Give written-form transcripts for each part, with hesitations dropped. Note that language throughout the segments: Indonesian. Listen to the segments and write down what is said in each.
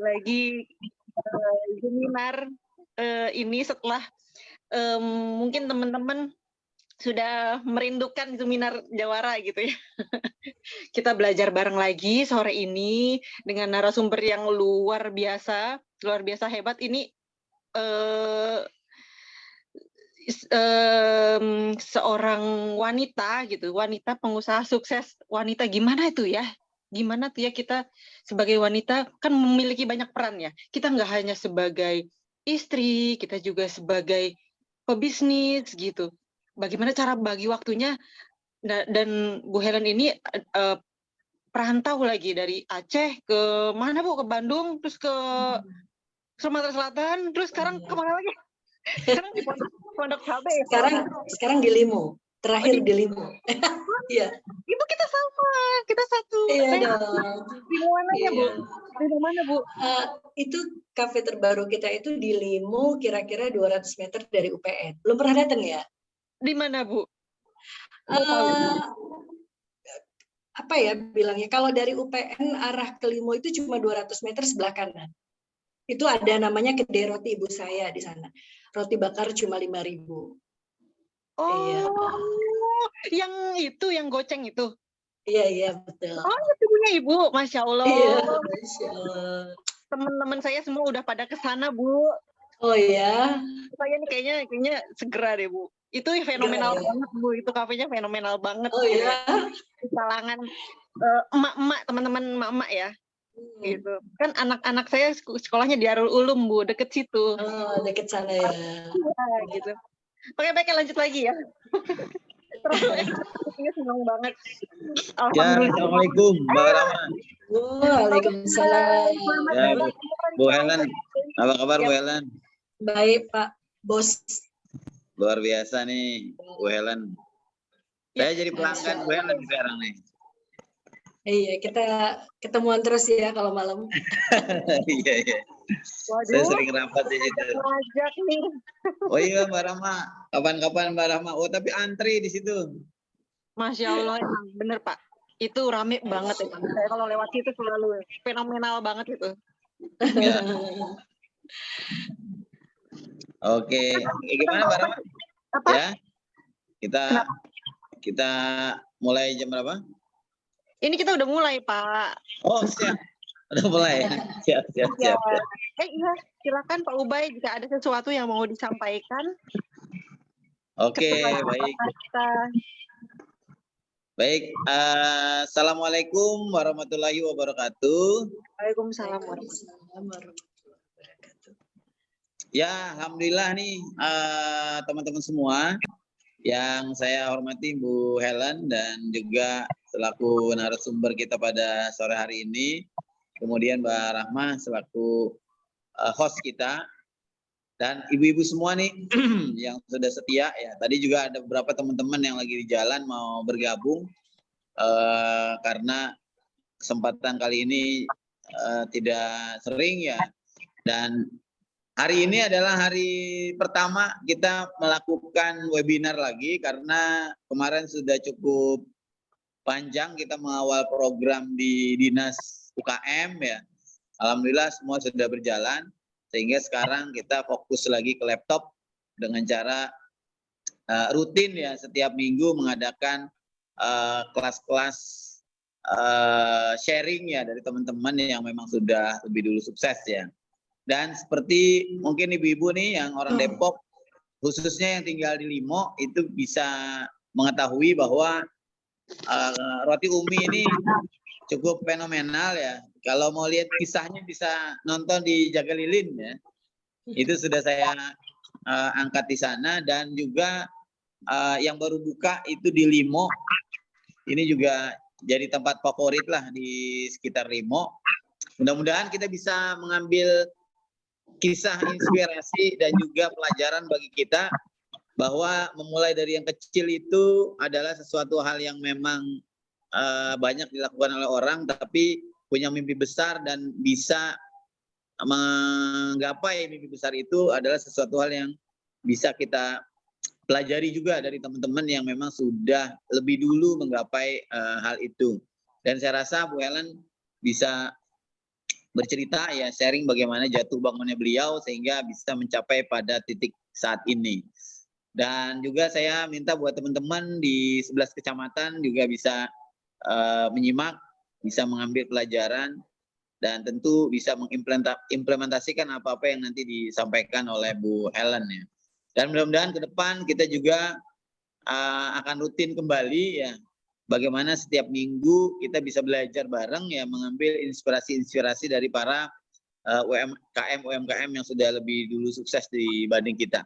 lagi seminar ini setelah mungkin teman-teman sudah merindukan seminar Jawara gitu ya. Kita belajar bareng lagi sore ini dengan narasumber yang luar biasa hebat. Ini seorang wanita gitu, wanita pengusaha sukses, wanita gimana tuh ya kita sebagai wanita kan memiliki banyak peran ya. Kita nggak hanya sebagai istri, kita juga sebagai pebisnis gitu. Bagaimana cara bagi waktunya, dan Bu Helen ini perantau lagi dari Aceh ke mana Bu, ke Bandung, terus ke Sumatera Selatan, terus sekarang kemana lagi? Sekarang di Pondok Cabe ya? Sekarang di Limo, terakhir di Limo. Iya. Ibu kita sama, kita satu. Iya dong. Di mana ya Bu? Di mana Bu? Itu kafe terbaru kita itu di Limo, kira-kira 200 meter dari UPN. Belum pernah datang ya? Di mana Bu? Apa ya bilangnya? Kalau dari UPN arah ke Limo itu cuma 200 meter sebelah kanan. Itu ada namanya kedai roti ibu saya di sana. Roti bakar cuma 5.000. Oh, iya. Yang itu, yang goceng itu? Iya, betul. Oh, itu punya Ibu, Masya Allah. Iya, Masya Allah. Teman-teman saya semua udah pada ke sana, Bu. Oh ya? Saya nih kayaknya segera deh, Bu. Itu fenomenal banget, Bu. Itu kafenya fenomenal banget. Oh ya? Di kalangan emak-emak, teman-teman emak-emak ya. Gitu. Kan anak-anak saya sekolahnya di Darul Ulum, Bu, deket situ. Oh, deket sana ya. Gitu. Oke, baik, lanjut lagi ya. Terus senang banget. Ya, Assalamualaikum, Mbak Rama. Waalaikumsalam. Ya, Bu Helen, apa kabar Bu Helen? Baik, Pak Bos. Luar biasa nih, Bu Helen. Saya jadi pelanggan Bu Helen sekarang nih. Iya, kita ketemuan terus ya kalau malam. Iya. Saya sering rapat di situ. Oh iya Mbak Rama, kapan-kapan Mbak Rama. Oh tapi antri di situ. Masya Allah, bener Pak. Itu rame banget ya. Saya kalau lewat situ selalu fenomenal banget itu. Ya. Oke, gimana Mbak Rama? Apa? Ya, kita mulai jam berapa? Ini kita udah mulai Pak. Oh siap, udah mulai ya. Siap. Iya, silakan Pak Ubay jika ada sesuatu yang mau disampaikan. Oke, baik. Baik, assalamualaikum warahmatullahi wabarakatuh. Waalaikumsalam warahmatullahi wabarakatuh. Ya, alhamdulillah nih teman-teman semua yang saya hormati Bu Helen dan juga selaku narasumber kita pada sore hari ini, kemudian Mbak Rahma selaku host kita, dan ibu-ibu semua nih yang sudah setia ya. Tadi juga ada beberapa teman-teman yang lagi di jalan mau bergabung karena kesempatan kali ini tidak sering ya. Dan hari ini adalah hari pertama kita melakukan webinar lagi karena kemarin sudah cukup panjang kita mengawal program di Dinas UKM ya. Alhamdulillah semua sudah berjalan sehingga sekarang kita fokus lagi ke laptop dengan cara rutin ya setiap minggu mengadakan kelas-kelas sharing ya dari teman-teman yang memang sudah lebih dulu sukses ya. Dan seperti mungkin ibu-ibu nih yang orang Depok, khususnya yang tinggal di Limo, itu bisa mengetahui bahwa roti Umi ini cukup fenomenal ya. Kalau mau lihat kisahnya bisa nonton di Jagalilin ya. Itu sudah saya angkat di sana. Dan juga yang baru buka itu di Limo. Ini juga jadi tempat favorit lah di sekitar Limo. Mudah-mudahan kita bisa mengambil kisah inspirasi dan juga pelajaran bagi kita bahwa memulai dari yang kecil itu adalah sesuatu hal yang memang banyak dilakukan oleh orang, tapi punya mimpi besar dan bisa menggapai mimpi besar itu adalah sesuatu hal yang bisa kita pelajari juga dari teman-teman yang memang sudah lebih dulu menggapai hal itu. Dan saya rasa Bu Helen bisa bercerita ya, sharing bagaimana jatuh bangunnya beliau sehingga bisa mencapai pada titik saat ini. Dan juga saya minta buat teman-teman di 11 kecamatan juga bisa menyimak, bisa mengambil pelajaran, dan tentu bisa mengimplementasikan apa-apa yang nanti disampaikan oleh Bu Helen ya. Dan mudah-mudahan ke depan kita juga akan rutin kembali ya. Bagaimana setiap minggu kita bisa belajar bareng ya, mengambil inspirasi-inspirasi dari para UMKM yang sudah lebih dulu sukses dibanding kita.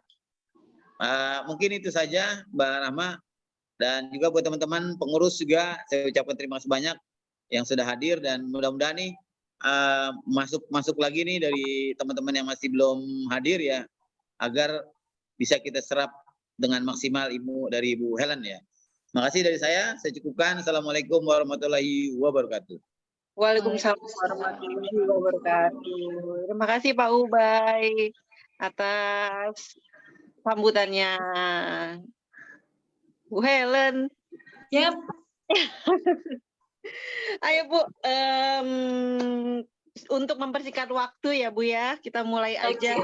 Mungkin itu saja Mbak Rahma, dan juga buat teman-teman pengurus juga saya ucapkan terima kasih banyak yang sudah hadir, dan mudah-mudahan nih masuk lagi nih dari teman-teman yang masih belum hadir ya, agar bisa kita serap dengan maksimal ilmu dari Ibu Helen ya. Makasih dari saya cukupkan. Assalamualaikum warahmatullahi wabarakatuh. Waalaikumsalam warahmatullahi wabarakatuh. Terima kasih Pak Ubay atas sambutannya. Bu Helen. Yap. Ayo Bu, untuk mempersingkat waktu ya Bu ya, kita mulai aja.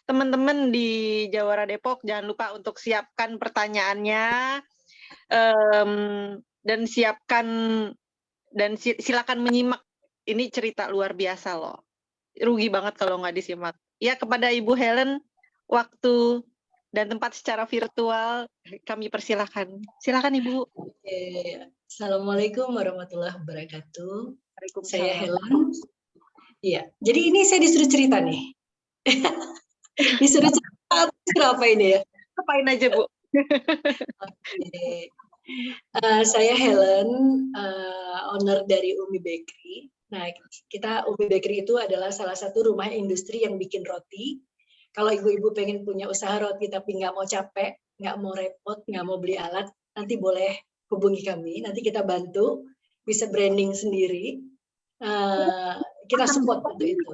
Teman-teman di Jawara Depok jangan lupa untuk siapkan pertanyaannya, dan silakan menyimak. Ini cerita luar biasa loh, rugi banget kalau nggak disimak. Ya, kepada Ibu Helen, waktu dan tempat secara virtual kami persilahkan. Silakan Ibu. Assalamualaikum warahmatullahi wabarakatuh. Saya Waalaikumsalam. Helen. Iya, jadi ini saya disuruh cerita nih. Disuruh cerita apa ini ya? Apain aja Bu. Oke. Saya Helen, owner dari Umi Bakery. Nah, Umi Bakery itu adalah salah satu rumah industri yang bikin roti. Kalau ibu-ibu pengen punya usaha roti tapi nggak mau capek, nggak mau repot, nggak mau beli alat, nanti boleh hubungi kami. Nanti kita bantu, bisa branding sendiri. Kita support untuk itu.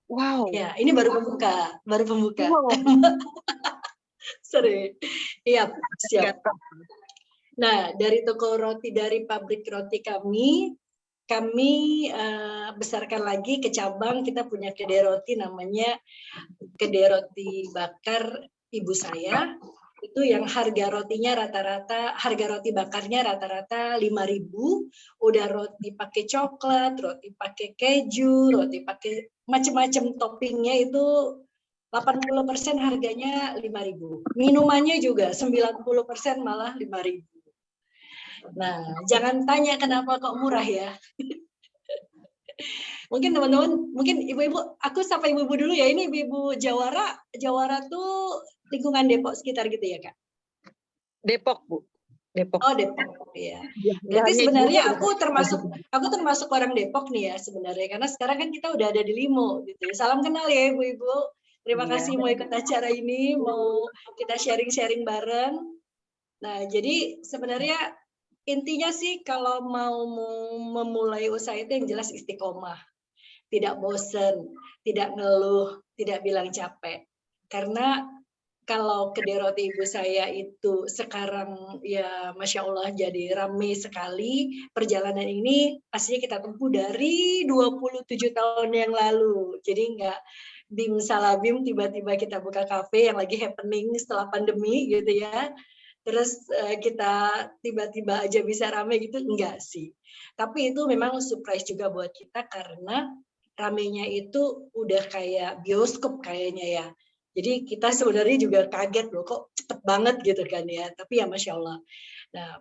Wow. Ya, ini baru pembuka. Wow. Sorry. Iya, siap. Nah, dari toko roti, dari pabrik roti kami besarkan lagi ke cabang. Kita punya kedai roti namanya kedai roti bakar ibu saya. Itu yang harga rotinya harga roti bakarnya rata-rata 5.000. Udah roti pakai coklat, roti pakai keju, roti pakai macam-macam toppingnya itu 80% harganya 5.000. Minumannya juga 90% malah 5.000. Nah, jangan tanya kenapa kok murah ya. Mungkin teman-teman, mungkin ibu-ibu, aku sapa ibu-ibu dulu ya. Ini ibu-ibu Jawara tuh lingkungan Depok sekitar gitu ya Kak? Depok Bu. Depok. Oh Depok ya. Berarti sebenarnya aku termasuk orang Depok nih ya sebenarnya, karena sekarang kan kita udah ada di Limo gitu ya. Salam kenal ya ibu-ibu. Terima kasih mau ikut acara ini, mau kita sharing-sharing bareng. Nah, jadi sebenarnya intinya sih kalau mau memulai usaha itu yang jelas istiqomah. Tidak bosen, tidak ngeluh, tidak bilang capek. Karena kalau kedai roti ibu saya itu sekarang ya Masya Allah jadi ramai sekali. Perjalanan ini pastinya kita tempuh dari 27 tahun yang lalu. Jadi nggak bim salabim tiba-tiba kita buka kafe yang lagi happening setelah pandemi gitu ya. Terus kita tiba-tiba aja bisa ramai gitu, enggak sih. Tapi itu memang surprise juga buat kita karena ramenya itu udah kayak bioskop kayaknya ya. Jadi kita sebenarnya juga kaget loh, kok cepet banget gitu kan ya. Tapi ya Masya Allah. Nah,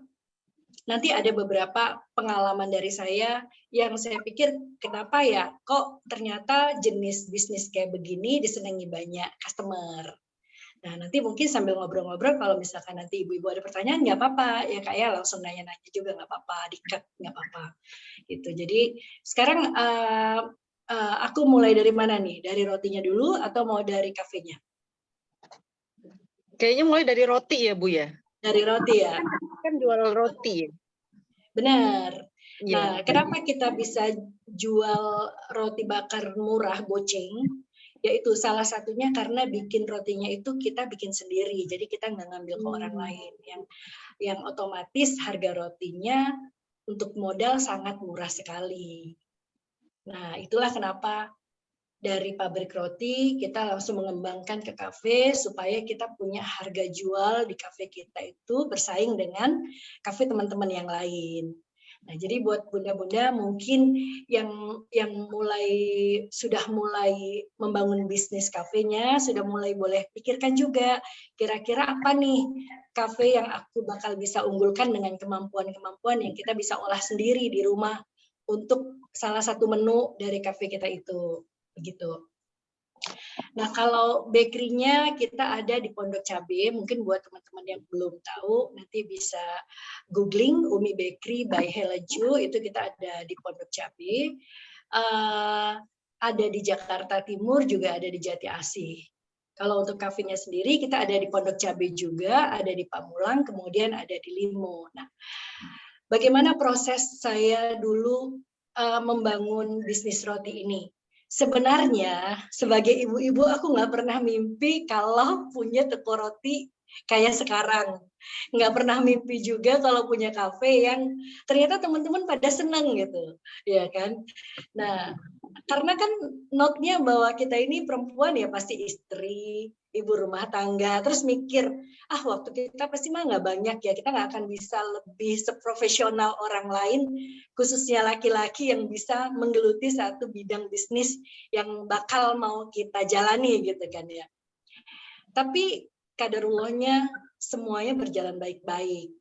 nanti ada beberapa pengalaman dari saya yang saya pikir kenapa ya kok ternyata jenis bisnis kayak begini disenangi banyak customer. Nah, nanti mungkin sambil ngobrol-ngobrol, kalau misalkan nanti ibu-ibu ada pertanyaan, nggak apa-apa. Ya kayak langsung nanya-nanya juga nggak apa-apa, di-cut nggak apa-apa. Gitu. Jadi sekarang aku mulai dari mana nih? Dari rotinya dulu atau mau dari kafenya? Kayaknya mulai dari roti ya Bu ya? Dari roti ya? Kan jual roti. Benar. Ya. Nah, kenapa kita bisa jual roti bakar murah goceng? Yaitu salah satunya karena bikin rotinya itu kita bikin sendiri, jadi kita nggak ngambil ke orang lain, yang otomatis harga rotinya untuk modal sangat murah sekali. Nah, itulah kenapa dari pabrik roti kita langsung mengembangkan ke kafe supaya kita punya harga jual di kafe kita itu bersaing dengan kafe teman-teman yang lain. Nah, jadi buat bunda-bunda mungkin yang sudah mulai membangun bisnis kafenya, sudah mulai boleh pikirkan juga kira-kira apa nih kafe yang aku bakal bisa unggulkan dengan kemampuan-kemampuan yang kita bisa olah sendiri di rumah untuk salah satu menu dari kafe kita itu. Begitu. Nah, kalau bakery-nya kita ada di Pondok Cabe, mungkin buat teman-teman yang belum tahu, nanti bisa googling Umi Bakery by Helaju, itu kita ada di Pondok Cabe. Ada di Jakarta Timur, juga ada di Jati Asih. Kalau untuk kafenya sendiri, kita ada di Pondok Cabe juga, ada di Pamulang, kemudian ada di Limo. Nah, bagaimana proses saya dulu membangun bisnis roti ini? Sebenarnya sebagai ibu-ibu aku nggak pernah mimpi kalau punya toko roti kayak sekarang. Nggak pernah mimpi juga kalau punya kafe yang ternyata teman-teman pada senang gitu, ya kan? Nah, karena kan note-nya bahwa kita ini perempuan ya pasti istri, ibu rumah tangga, terus mikir, waktu kita pasti mah nggak banyak ya, kita nggak akan bisa lebih seprofesional orang lain, khususnya laki-laki yang bisa menggeluti satu bidang bisnis yang bakal mau kita jalani gitu kan ya. Tapi kaderullahnya semuanya berjalan baik-baik.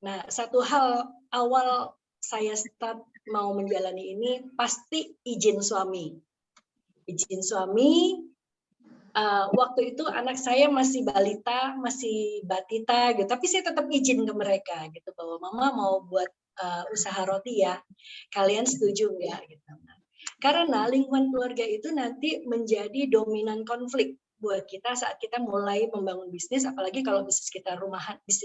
Nah, satu hal awal saya start mau menjalani ini pasti izin suami. Izin suami, waktu itu anak saya masih balita, masih batita gitu, tapi saya tetap izin ke mereka gitu bahwa mama mau buat usaha roti ya, kalian setuju nggak gitu. Karena lingkungan keluarga itu nanti menjadi dominan konflik buat kita saat kita mulai membangun bisnis, apalagi kalau bisnis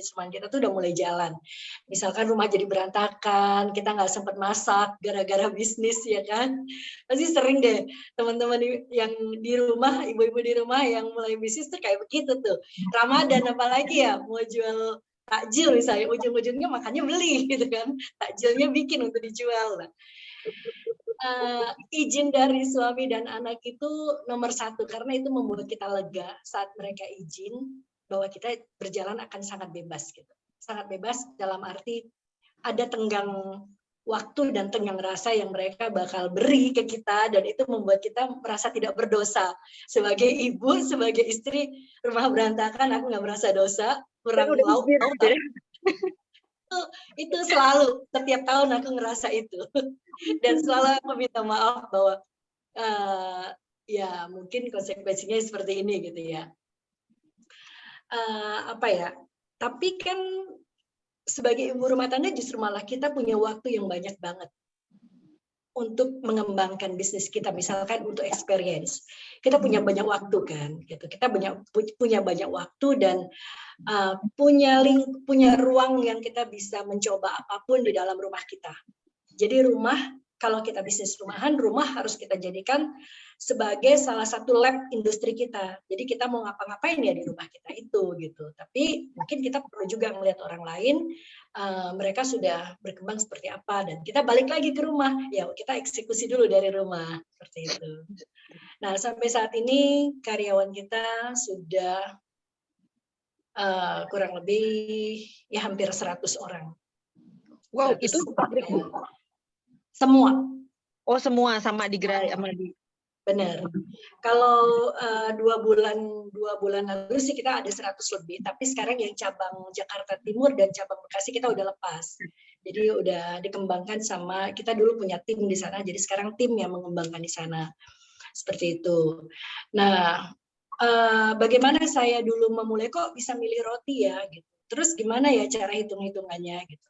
rumahan kita tuh udah mulai jalan. Misalkan rumah jadi berantakan, kita nggak sempat masak gara-gara bisnis ya kan. Pasti sering deh teman-teman yang di rumah, ibu-ibu di rumah yang mulai bisnis tuh kayak begitu tuh. Ramadan apalagi ya, mau jual takjil misalnya, ujung-ujungnya makannya beli gitu kan. Takjilnya bikin untuk dijual. Izin dari suami dan anak itu nomor satu, karena itu membuat kita lega saat mereka izin bahwa kita berjalan akan sangat bebas gitu. Sangat bebas dalam arti ada tenggang waktu dan tenggang rasa yang mereka bakal beri ke kita, dan itu membuat kita merasa tidak berdosa. Sebagai ibu, sebagai istri rumah berantakan, aku nggak merasa dosa, kurang lauk. Itu selalu, setiap tahun aku ngerasa itu. Dan selalu aku minta maaf bahwa ya mungkin konsekuensinya seperti ini gitu ya. Tapi kan sebagai ibu rumah tangga justru malah kita punya waktu yang banyak banget untuk mengembangkan bisnis kita, misalkan untuk experience. Kita punya banyak waktu kan, gitu. Kita punya banyak waktu dan punya ruang yang kita bisa mencoba apapun di dalam rumah kita. Jadi rumah, kalau kita bisnis rumahan, rumah harus kita jadikan sebagai salah satu lab industri kita. Jadi kita mau ngapa-ngapain ya di rumah kita itu gitu. Tapi mungkin kita perlu juga melihat orang lain, mereka sudah berkembang seperti apa, dan kita balik lagi ke rumah, ya kita eksekusi dulu dari rumah, seperti itu. Nah, sampai saat ini karyawan kita sudah kurang lebih ya hampir 100 orang. Wow, itu pabrik Bu? Semua. Oh, semua sama di gerai sama di. Benar. Kalau 2 bulan lalu sih kita ada 100 lebih, tapi sekarang yang cabang Jakarta Timur dan cabang Bekasi kita udah lepas. Jadi udah dikembangkan sama, kita dulu punya tim di sana, jadi sekarang tim yang mengembangkan di sana. Seperti itu. Nah, bagaimana saya dulu memulai kok bisa milih roti ya gitu. Terus gimana ya cara hitung-hitungannya gitu.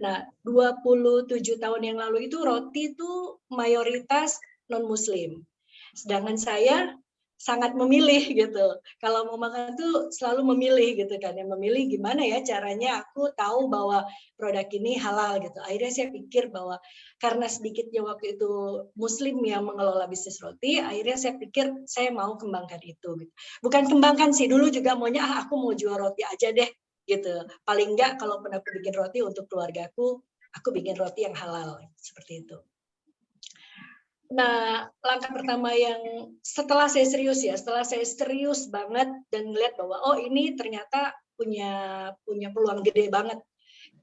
Nah, 27 tahun yang lalu itu roti itu mayoritas non-muslim. Sedangkan saya sangat memilih gitu. Kalau mau makan tuh selalu memilih gitu kan. Yang memilih gimana ya caranya aku tahu bahwa produk ini halal gitu. Akhirnya saya pikir bahwa karena sedikitnya waktu itu muslim yang mengelola bisnis roti, akhirnya saya pikir saya mau kembangkan itu gitu. Bukan kembangkan sih, dulu juga maunya aku mau jual roti aja deh gitu. Paling enggak kalaupun aku bikin roti untuk keluargaku, aku bikin roti yang halal seperti itu. Nah, langkah pertama yang setelah saya serius banget dan ngeliat bahwa oh ini ternyata punya peluang gede banget.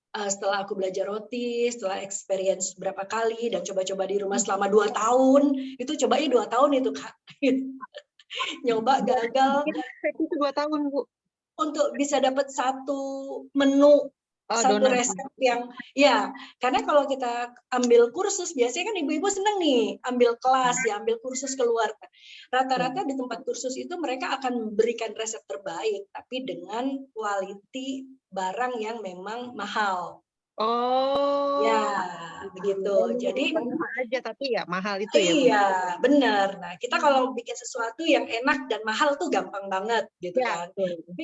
Setelah aku belajar roti, setelah experience berapa kali dan coba-coba di rumah selama 2 tahun, itu cobain 2 tahun itu Kak. Nyoba gagal. Itu 2 tahun, Bu. Untuk bisa dapat satu menu, satu Donat. resep yang ya, karena kalau kita ambil kursus biasanya kan ibu-ibu seneng nih ambil kelas ya, ambil kursus keluar. Rata-rata di tempat kursus itu mereka akan memberikan resep terbaik tapi dengan quality barang yang memang mahal. Oh. Ya, begitu. Jadi aja tapi ya mahal itu ya, Bu. iya, benar. Nah, kita kalau bikin sesuatu yang enak dan mahal tuh gampang banget gitu Ya, kan. betul. Tapi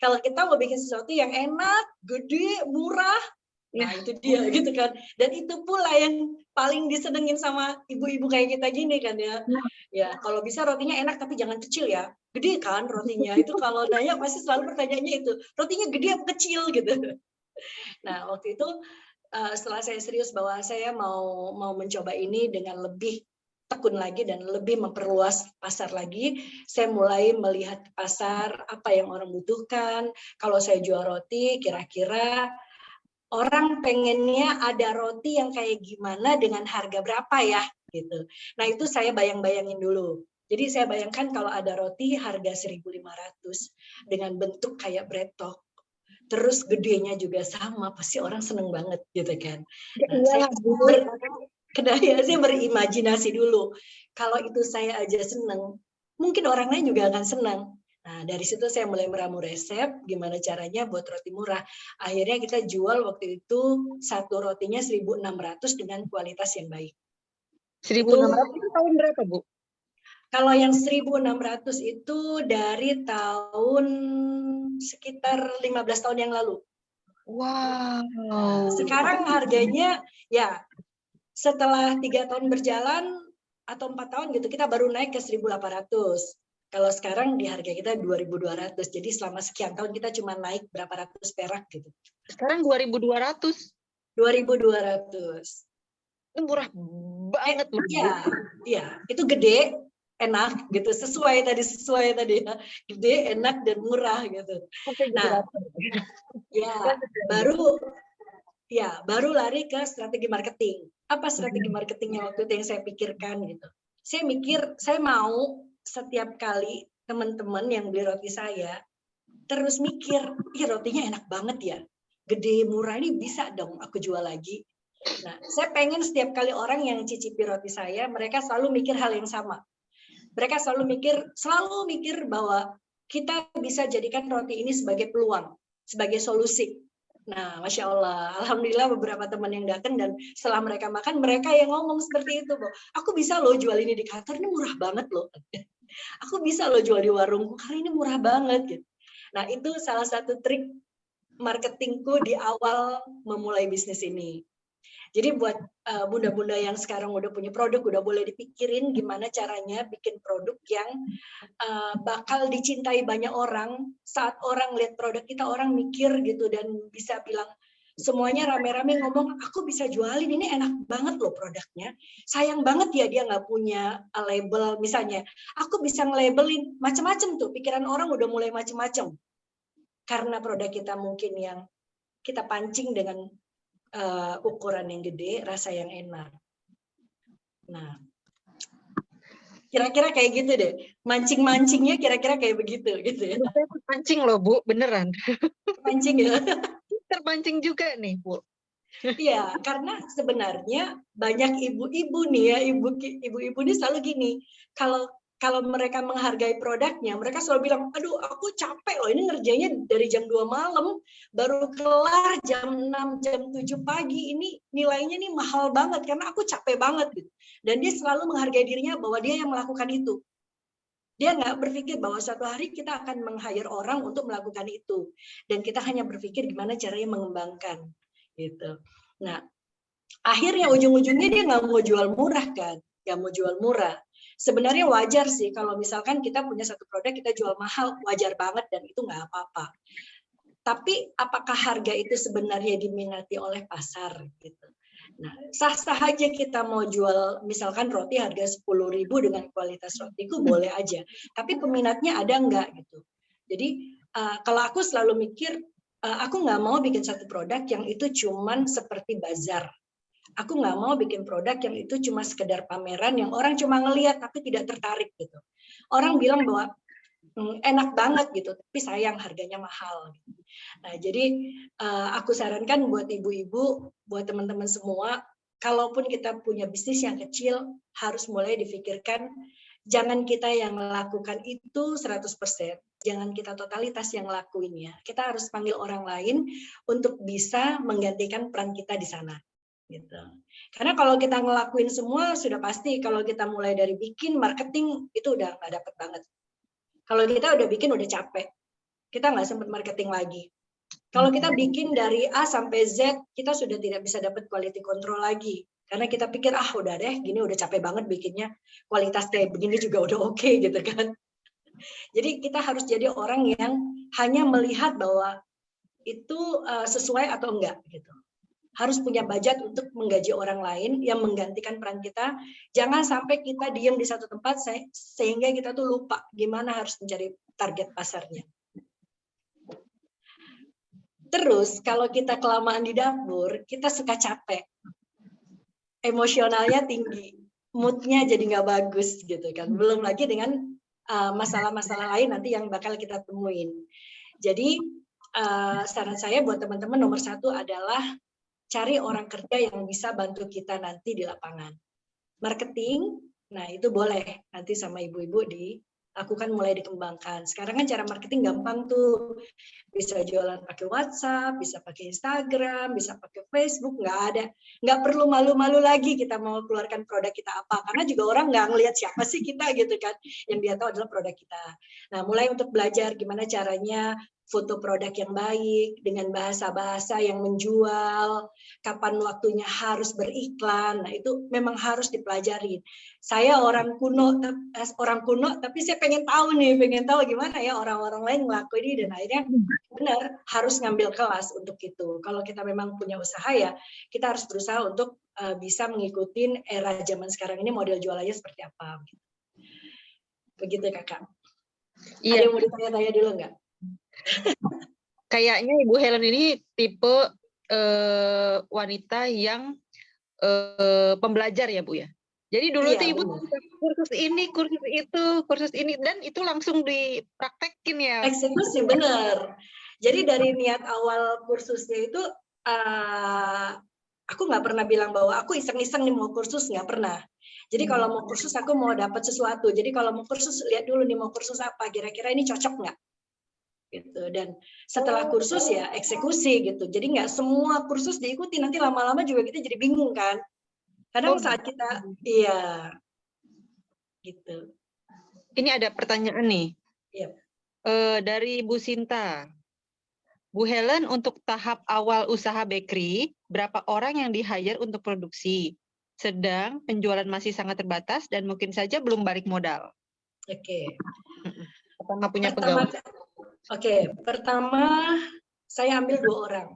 kalau kita mau bikin sesuatu yang enak, gede, murah, nah Ya. itu dia gitu kan. Dan itu pula yang paling disenengin sama ibu-ibu kayak kita gini kan ya. Ya, kalau bisa rotinya enak tapi jangan kecil ya. Gede kan rotinya. Itu kalau nanya pasti selalu pertanyaannya itu, rotinya gede apa kecil gitu. Nah, waktu itu setelah saya serius bahwa saya mau mencoba ini dengan lebih tekun lagi dan lebih memperluas pasar lagi, saya mulai melihat pasar apa yang orang butuhkan. Kalau saya jual roti, kira-kira orang pengennya ada roti yang kayak gimana dengan harga berapa ya gitu. Nah, itu saya bayang-bayangin dulu. Jadi saya bayangkan kalau ada roti harga 1.500 dengan bentuk kayak bread talk. Terus gedenya juga sama, pasti orang seneng banget gitu kan. Nah, saya berimajinasi dulu. Kalau itu saya aja seneng, mungkin orang lain juga akan senang. Nah, dari situ saya mulai meramu resep, gimana caranya buat roti murah. Akhirnya kita jual waktu itu satu rotinya 1.600 dengan kualitas yang baik. 1.600 itu tahun berapa, Bu? Kalau yang 1.600 itu dari tahun sekitar 15 tahun yang lalu. Wow. Nah, sekarang harganya ya setelah 3 tahun berjalan atau 4 tahun gitu kita baru naik ke 1.800. Kalau sekarang di harga kita 2.200. Jadi selama sekian tahun kita cuma naik berapa ratus perak gitu. Sekarang 2.200. 2.200. Itu murah banget loh. Iya, itu gede, enak gitu, sesuai tadi ya. Gede, enak dan murah gitu. Nah, baru lari ke strategi marketing. Apa strategi marketingnya waktu itu yang saya pikirkan gitu. Saya mikir, saya mau setiap kali teman-teman yang beli roti saya terus mikir, rotinya enak banget ya. Gede, murah, ini bisa dong aku jual lagi. Nah, saya pengen setiap kali orang yang cicipi roti saya, mereka selalu mikir hal yang sama. Mereka selalu mikir bahwa kita bisa jadikan roti ini sebagai peluang, sebagai solusi. Nah, Masya Allah, Alhamdulillah beberapa teman yang datang dan setelah mereka makan, mereka yang ngomong seperti itu, Bu. Aku bisa loh jual ini di kantor, ini murah banget loh. Aku bisa loh jual di warungku, karena ini murah banget. Gitu. Nah, itu salah satu trik marketingku di awal memulai bisnis ini. Jadi buat bunda-bunda yang sekarang udah punya produk, udah boleh dipikirin gimana caranya bikin produk yang bakal dicintai banyak orang. Saat orang lihat produk kita, orang mikir gitu dan bisa bilang, semuanya rame-rame ngomong, aku bisa jualin, ini enak banget loh produknya. Sayang banget ya dia nggak punya label misalnya. Aku bisa nge-labelin macam-macam tuh, pikiran orang udah mulai macam-macam. Karena produk kita mungkin yang kita pancing dengan ukuran yang gede, rasa yang enak. Nah, kira-kira kayak gitu deh. Mancing-mancingnya kira-kira kayak begitu gitu ya. Mancing loh, Bu, beneran. Mancing ya. Terpancing juga nih, Bu. Iya, karena sebenarnya banyak ibu-ibu nih ya, ibu-ibu ini selalu gini, kalau mereka menghargai produknya, mereka selalu bilang, aduh aku capek loh, ini ngerjainnya dari jam 2 malam, baru kelar jam 6, jam 7 pagi, ini nilainya nih mahal banget, karena aku capek banget. Gitu. Dan dia selalu menghargai dirinya bahwa dia yang melakukan itu. Dia nggak berpikir bahwa suatu hari kita akan meng-hire orang untuk melakukan itu. Dan kita hanya berpikir gimana caranya mengembangkan. Gitu. Nah, akhirnya ujung-ujungnya dia nggak mau jual murah kan, nggak mau jual murah. Sebenarnya wajar sih kalau misalkan kita punya satu produk kita jual mahal, wajar banget dan itu nggak apa-apa. Tapi apakah harga itu sebenarnya diminati oleh pasar gitu? Nah, sah-sah aja kita mau jual misalkan roti harga 10.000 dengan kualitas rotiku boleh aja. Tapi peminatnya ada nggak gitu. Jadi kalau aku selalu mikir, aku nggak mau bikin satu produk yang itu cuman seperti bazar. Aku nggak mau bikin produk yang itu cuma sekedar pameran yang orang cuma ngelihat tapi tidak tertarik gitu. Orang bilang bahwa enak banget gitu, tapi sayang harganya mahal. Nah, jadi aku sarankan buat ibu-ibu, buat teman-teman semua, kalaupun kita punya bisnis yang kecil, harus mulai difikirkan, jangan kita yang melakukan itu 100%, jangan kita totalitas yang lakuinnya. Kita harus panggil orang lain untuk bisa menggantikan peran kita di sana. Gitu. Karena kalau kita ngelakuin semua, sudah pasti kalau kita mulai dari bikin, marketing, itu udah nggak dapet banget. Kalau kita udah bikin, udah capek. Kita nggak sempat marketing lagi. Kalau kita bikin dari A sampai Z, kita sudah tidak bisa dapat quality control lagi. Karena kita pikir, udah deh, gini udah capek banget bikinnya. Kualitas kayak begini juga udah oke, gitu kan. Jadi kita harus jadi orang yang hanya melihat bahwa itu sesuai atau enggak, gitu. Harus punya budget untuk menggaji orang lain yang menggantikan peran kita. Jangan sampai kita diam di satu tempat sehingga kita tuh lupa gimana harus mencari target pasarnya. Terus kalau kita kelamaan di dapur, kita suka capek. Emosionalnya tinggi, moodnya jadi nggak bagus gitu kan. Belum lagi dengan masalah-masalah lain nanti yang bakal kita temuin. Jadi saran saya buat teman-teman nomor 1 adalah cari orang kerja yang bisa bantu kita nanti di lapangan. Marketing, nah itu boleh nanti sama ibu-ibu dilakukan mulai dikembangkan. Sekarang kan cara marketing gampang tuh. Bisa jualan pakai WhatsApp, bisa pakai Instagram, bisa pakai Facebook, nggak perlu malu-malu lagi kita mau keluarkan produk kita apa. Karena juga orang nggak ngelihat siapa sih kita gitu kan. Yang dia tahu adalah produk kita. Nah, mulai untuk belajar gimana caranya foto produk yang baik, dengan bahasa-bahasa yang menjual, kapan waktunya harus beriklan, nah itu memang harus dipelajari. Saya orang kuno tapi saya pengen tahu gimana ya orang-orang lain ngelakuin ini, dan akhirnya benar harus ngambil kelas untuk itu. Kalau kita memang punya usaha ya, kita harus berusaha untuk bisa mengikuti era zaman sekarang ini model jualannya seperti apa. Begitu Kakak. Ada yang mau ditanya-tanya dulu nggak? Kayaknya Ibu Helen ini tipe wanita yang pembelajar ya Bu ya. Jadi dulu tuh Ibu kursus ini, kursus ini, dan itu langsung dipraktekin ya. Eksekusi, bener. Jadi dari niat awal kursusnya itu, aku nggak pernah bilang bahwa aku iseng-iseng nih mau kursus, nggak pernah. Jadi kalau mau kursus aku mau dapat sesuatu. Jadi kalau mau kursus lihat dulu nih mau kursus apa, kira-kira ini cocok nggak? Gitu. Dan setelah kursus ya eksekusi gitu. Jadi nggak semua kursus diikuti, nanti lama-lama juga kita jadi bingung kan. Kadang saat kita, iya, gitu. Ini ada pertanyaan nih. Iya. Dari Bu Sinta. Bu Helen, untuk tahap awal usaha bakery, berapa orang yang di-hire untuk produksi? Sedang penjualan masih sangat terbatas dan mungkin saja belum balik modal. Oke. Nggak punya pegawai. Oke, pertama saya ambil 2 orang.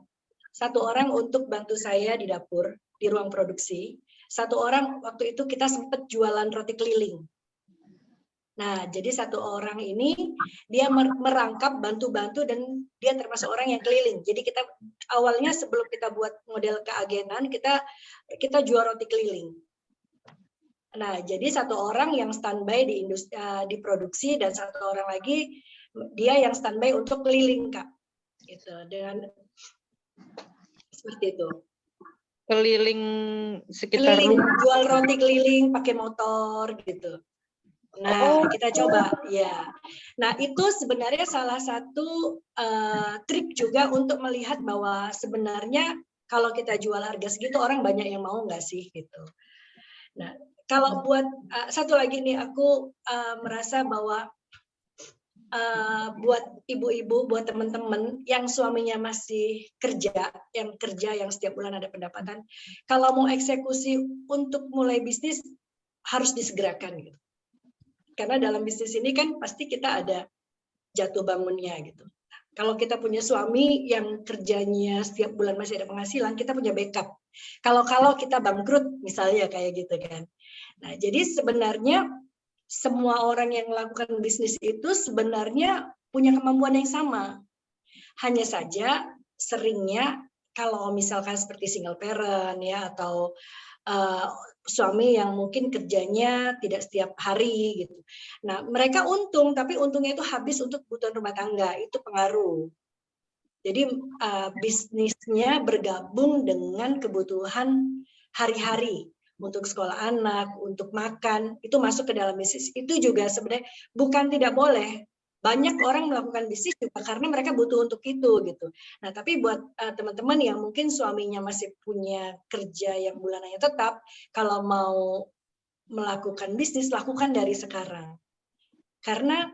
1 orang untuk bantu saya di dapur, di ruang produksi. 1 orang waktu itu kita sempat jualan roti keliling. Nah, jadi 1 orang ini dia merangkap, bantu-bantu, dan dia termasuk orang yang keliling. Jadi kita awalnya sebelum kita buat model keagenan, kita jual roti keliling. Nah, jadi 1 orang yang standby di industri, di produksi, dan 1 orang lagi dia yang standby untuk keliling, Kak. Gitu. Dan seperti itu. Keliling sekitar keliling, jual roti keliling pakai motor gitu. Nah, kita coba ya. Nah, itu sebenarnya salah satu trik juga untuk melihat bahwa sebenarnya kalau kita jual harga segitu orang banyak yang mau nggak sih gitu. Nah, kalau buat satu lagi nih, aku merasa bahwa buat ibu-ibu, buat teman-teman yang suaminya masih kerja, yang setiap bulan ada pendapatan, kalau mau eksekusi untuk mulai bisnis harus disegerakan gitu. Karena dalam bisnis ini kan pasti kita ada jatuh bangunnya gitu. Kalau kita punya suami yang kerjanya setiap bulan masih ada penghasilan, kita punya backup. Kalau kita bangkrut misalnya kayak gitu kan. Nah, jadi sebenarnya semua orang yang melakukan bisnis itu sebenarnya punya kemampuan yang sama. Hanya saja seringnya kalau misalkan seperti single parent ya atau suami yang mungkin kerjanya tidak setiap hari gitu. Nah, mereka untung tapi untungnya itu habis untuk kebutuhan rumah tangga, itu pengaruh. Jadi bisnisnya bergabung dengan kebutuhan hari-hari untuk sekolah anak, untuk makan, itu masuk ke dalam bisnis. Itu juga sebenarnya bukan tidak boleh. Banyak orang melakukan bisnis juga karena mereka butuh untuk itu gitu. Nah, tapi buat teman-teman yang mungkin suaminya masih punya kerja yang bulanannya tetap, kalau mau melakukan bisnis lakukan dari sekarang. Karena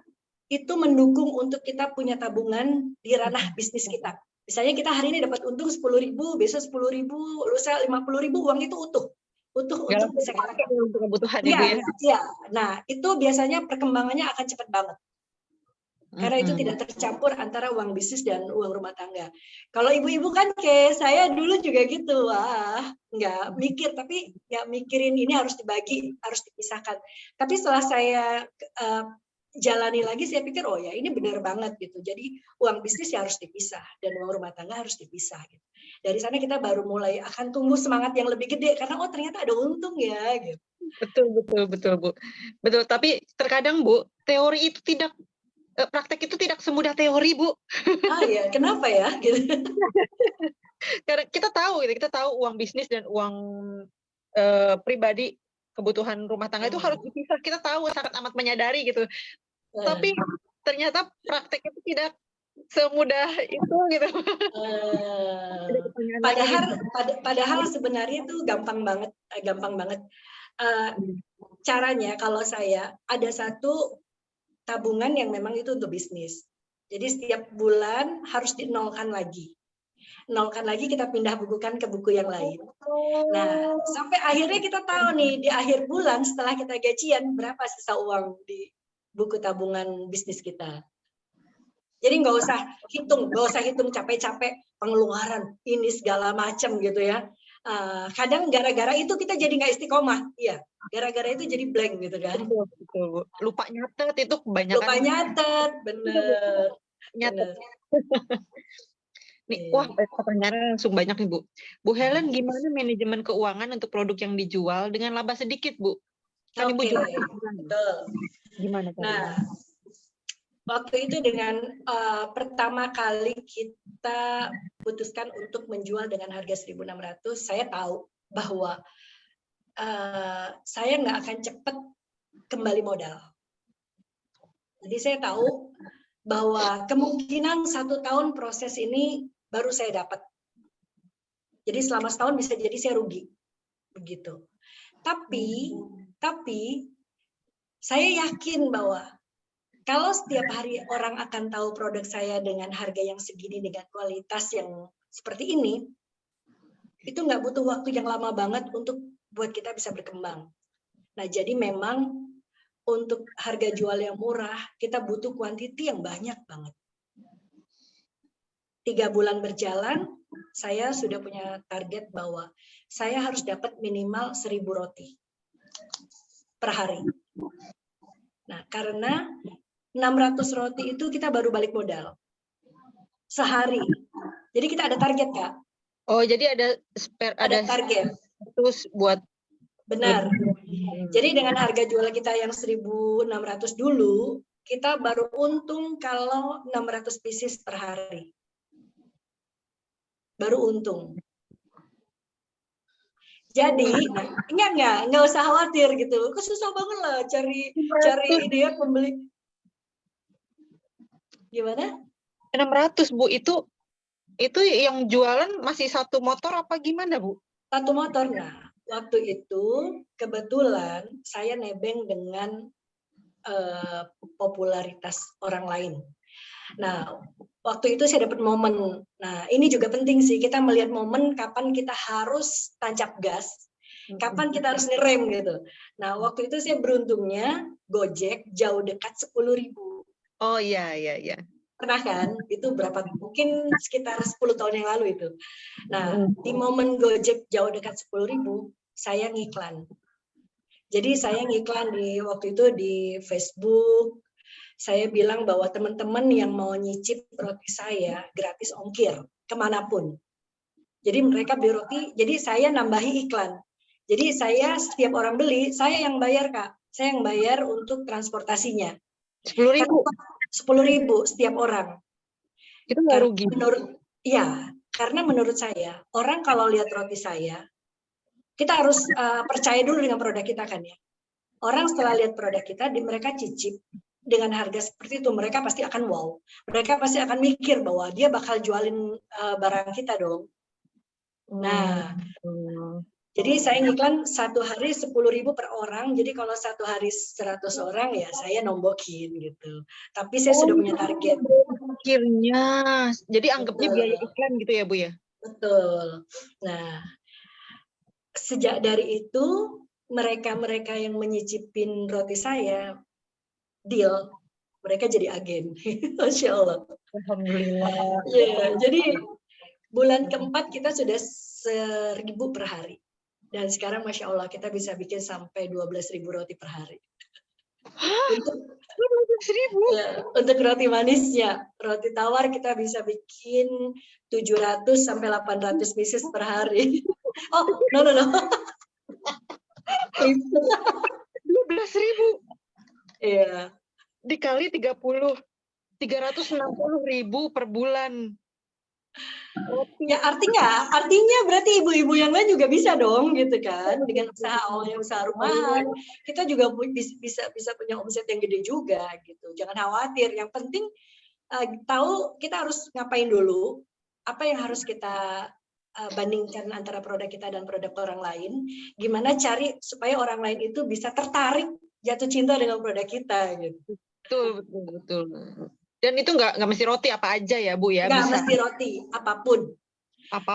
itu mendukung untuk kita punya tabungan di ranah bisnis kita. Misalnya kita hari ini dapat untung 10.000, besok 10.000, lusa 50.000, uang itu utuh untuk bisa kita pakai untuk kebutuhan ya, Ibu ya. ya. Nah, itu biasanya perkembangannya akan cepat banget. Karena itu tidak tercampur antara uang bisnis dan uang rumah tangga. Kalau ibu-ibu kan kayak saya dulu juga gitu, wah nggak mikir, tapi nggak mikirin ini harus dibagi, harus dipisahkan. Tapi setelah saya jalani lagi, saya pikir oh ya ini benar banget gitu. Jadi uang bisnis ya harus dipisah dan uang rumah tangga harus dipisah. Gitu. Dari sana kita baru mulai akan tumbuh semangat yang lebih gede karena oh ternyata ada untung ya. Gitu. Betul Bu. Betul. Tapi terkadang Bu, teori itu tidak praktek itu tidak semudah teori, Bu. Ah ya, kenapa ya? Gitu. Karena kita tahu uang bisnis dan uang pribadi, kebutuhan rumah tangga itu harus dipisah. Kita tahu, sangat amat menyadari gitu. Tapi ternyata praktek itu tidak semudah itu gitu. Padahal sebenarnya itu gampang banget. Caranya kalau saya ada satu tabungan yang memang itu untuk bisnis. Jadi setiap bulan harus dinolkan lagi. Nolkan lagi kita pindah bukukan ke buku yang lain. Nah, sampai akhirnya kita tahu nih di akhir bulan setelah kita gajian berapa sisa uang di buku tabungan bisnis kita. Jadi nggak usah hitung capek-capek pengeluaran ini segala macam gitu ya. Kadang gara-gara itu kita jadi nggak istiqomah, iya. Gara-gara itu jadi blank gitu kan. Betul. Lupa nyatet itu kebanyakan. Lupa nyatet, bener. Nyatet. Nih, wah pertanyaan langsung banyak nih Bu. Bu Helen, gimana manajemen keuangan untuk produk yang dijual dengan laba sedikit Bu? Kan Ibu jual. Betul. Gimana? Nah, waktu itu dengan pertama kali kita putuskan untuk menjual dengan harga 1.600, saya tahu bahwa saya nggak akan cepat kembali modal. Jadi saya tahu bahwa kemungkinan 1 tahun proses ini baru saya dapat. Jadi selama setahun bisa jadi saya rugi, begitu. Tapi saya yakin bahwa kalau setiap hari orang akan tahu produk saya dengan harga yang segini, dengan kualitas yang seperti ini, itu nggak butuh waktu yang lama banget untuk buat kita bisa berkembang. Nah, jadi memang untuk harga jual yang murah, kita butuh kuantiti yang banyak banget. 3 bulan berjalan, saya sudah punya target bahwa saya harus dapat minimal 1.000 roti per hari. Nah, karena 600 roti itu kita baru balik modal sehari. Jadi kita ada target, Kak. Oh, jadi ada target. Terus buat benar. Jadi dengan harga jual kita yang 1.600 dulu, kita baru untung kalau 600 pieces per hari. Baru untung. Jadi, nggak usah khawatir gitu. Kok susah banget lah cari dia pembeli. Gimana? 600 Bu, itu yang jualan masih satu motor apa gimana Bu? Satu motor. Nah, waktu itu kebetulan saya nebeng dengan popularitas orang lain. Nah, waktu itu saya dapat momen. Nah, ini juga penting sih, kita melihat momen kapan kita harus tancap gas, kapan kita harus ngerem gitu. Nah, waktu itu saya beruntungnya Gojek jauh dekat 10.000. Oh iya. Pernah kan? Itu berapa? Mungkin sekitar 10 tahun yang lalu itu. Nah, di momen Gojek jauh dekat 10.000, saya ngiklan. Jadi saya ngiklan di waktu itu di Facebook. Saya bilang bahwa teman-teman yang mau nyicip roti saya gratis ongkir kemanapun. Jadi mereka beli roti, jadi saya nambahi iklan. Jadi saya setiap orang beli, saya yang bayar Kak. Saya yang bayar untuk transportasinya. 10.000. 10.000 setiap orang. Itu nggak rugi. Karena menurut saya, orang kalau lihat roti saya, kita harus percaya dulu dengan produk kita kan ya. Orang setelah lihat produk kita, mereka cicip dengan harga seperti itu, mereka pasti akan wow. Mereka pasti akan mikir bahwa dia bakal jualin barang kita dong. Nah, jadi saya ngiklan 1 hari 10.000 per orang. Jadi kalau 1 hari 100 orang ya saya nombokin gitu. Tapi saya sudah punya target. Akhirnya, jadi anggapnya biaya iklan gitu ya Bu ya? Betul. Nah, sejak dari itu mereka yang menyicipin roti saya deal, mereka jadi agen. Masya Allah. Alhamdulillah. Yeah, jadi bulan keempat kita sudah 1.000 per hari. Dan sekarang Masya Allah kita bisa bikin sampai 12.000 roti per hari. Untuk 12.000? Ya, untuk roti manisnya, roti tawar kita bisa bikin 700 sampai 800 pieces per hari. Oh, no. 12.000? Iya. Dikali 30, 360.000 per bulan. Ya artinya berarti ibu-ibu yang lain juga bisa dong gitu kan, dengan usaha rumahan kita juga bisa punya omset yang gede juga gitu. Jangan khawatir, yang penting tahu kita harus ngapain dulu, apa yang harus kita bandingkan antara produk kita dan produk orang lain, gimana cari supaya orang lain itu bisa tertarik jatuh cinta dengan produk kita gitu. Betul. Dan itu nggak mesti roti, apa aja ya Bu ya? Nggak mesti roti, apapun.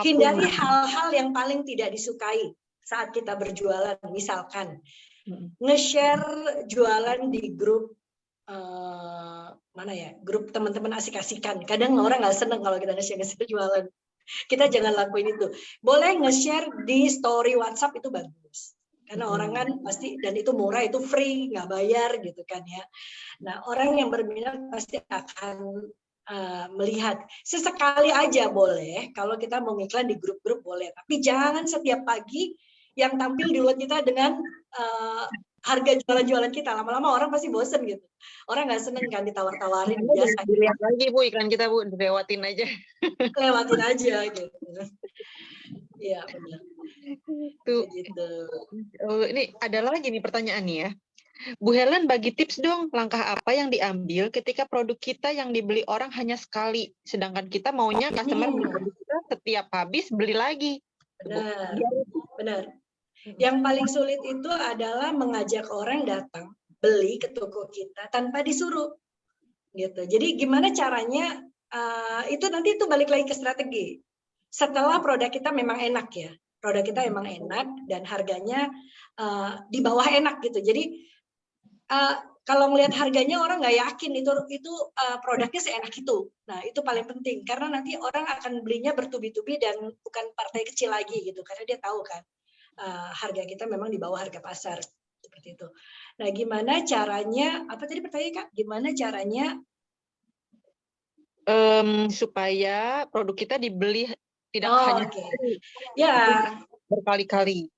Hindari hal-hal yang paling tidak disukai saat kita berjualan. Misalkan nge-share jualan di grup grup teman-teman asik-asikan. Kadang orang nggak seneng kalau kita nge-share jualan. Kita jangan lakuin itu. Boleh nge-share di story WhatsApp, itu bagus. Karena orang kan pasti, dan itu murah, itu free, nggak bayar gitu kan ya. Nah, orang yang berminat pasti akan melihat. Sesekali aja boleh, kalau kita mau ngiklan di grup-grup boleh. Tapi jangan setiap pagi yang tampil di luar kita dengan harga jualan-jualan kita. Lama-lama orang pasti bosen gitu. Orang nggak seneng kan ditawar-tawarin. Biasa. Dilihat lagi Bu iklan kita Bu, lewatin aja. Lewatin aja gitu. Iya benar. Tuh. Gitu. Ini ada lagi nih pertanyaan nih ya. Bu Helen bagi tips dong, langkah apa yang diambil ketika produk kita yang dibeli orang hanya sekali, sedangkan kita maunya customer beli produk kita setiap habis beli lagi. Benar. Yang paling sulit itu adalah mengajak orang datang beli ke toko kita tanpa disuruh, gitu. Jadi gimana caranya? Itu nanti itu balik lagi ke strategi. Setelah produk kita memang enak ya, produk kita memang enak dan harganya di bawah enak gitu. Jadi kalau melihat harganya orang nggak yakin itu produknya seenak itu. Nah itu paling penting karena nanti orang akan belinya bertubi-tubi dan bukan partai kecil lagi gitu karena dia tahu kan harga kita memang di bawah harga pasar seperti itu. Nah gimana caranya? Apa tadi pertanyaan Kak? Gimana caranya supaya produk kita dibeli tidak hanya berkali-kali.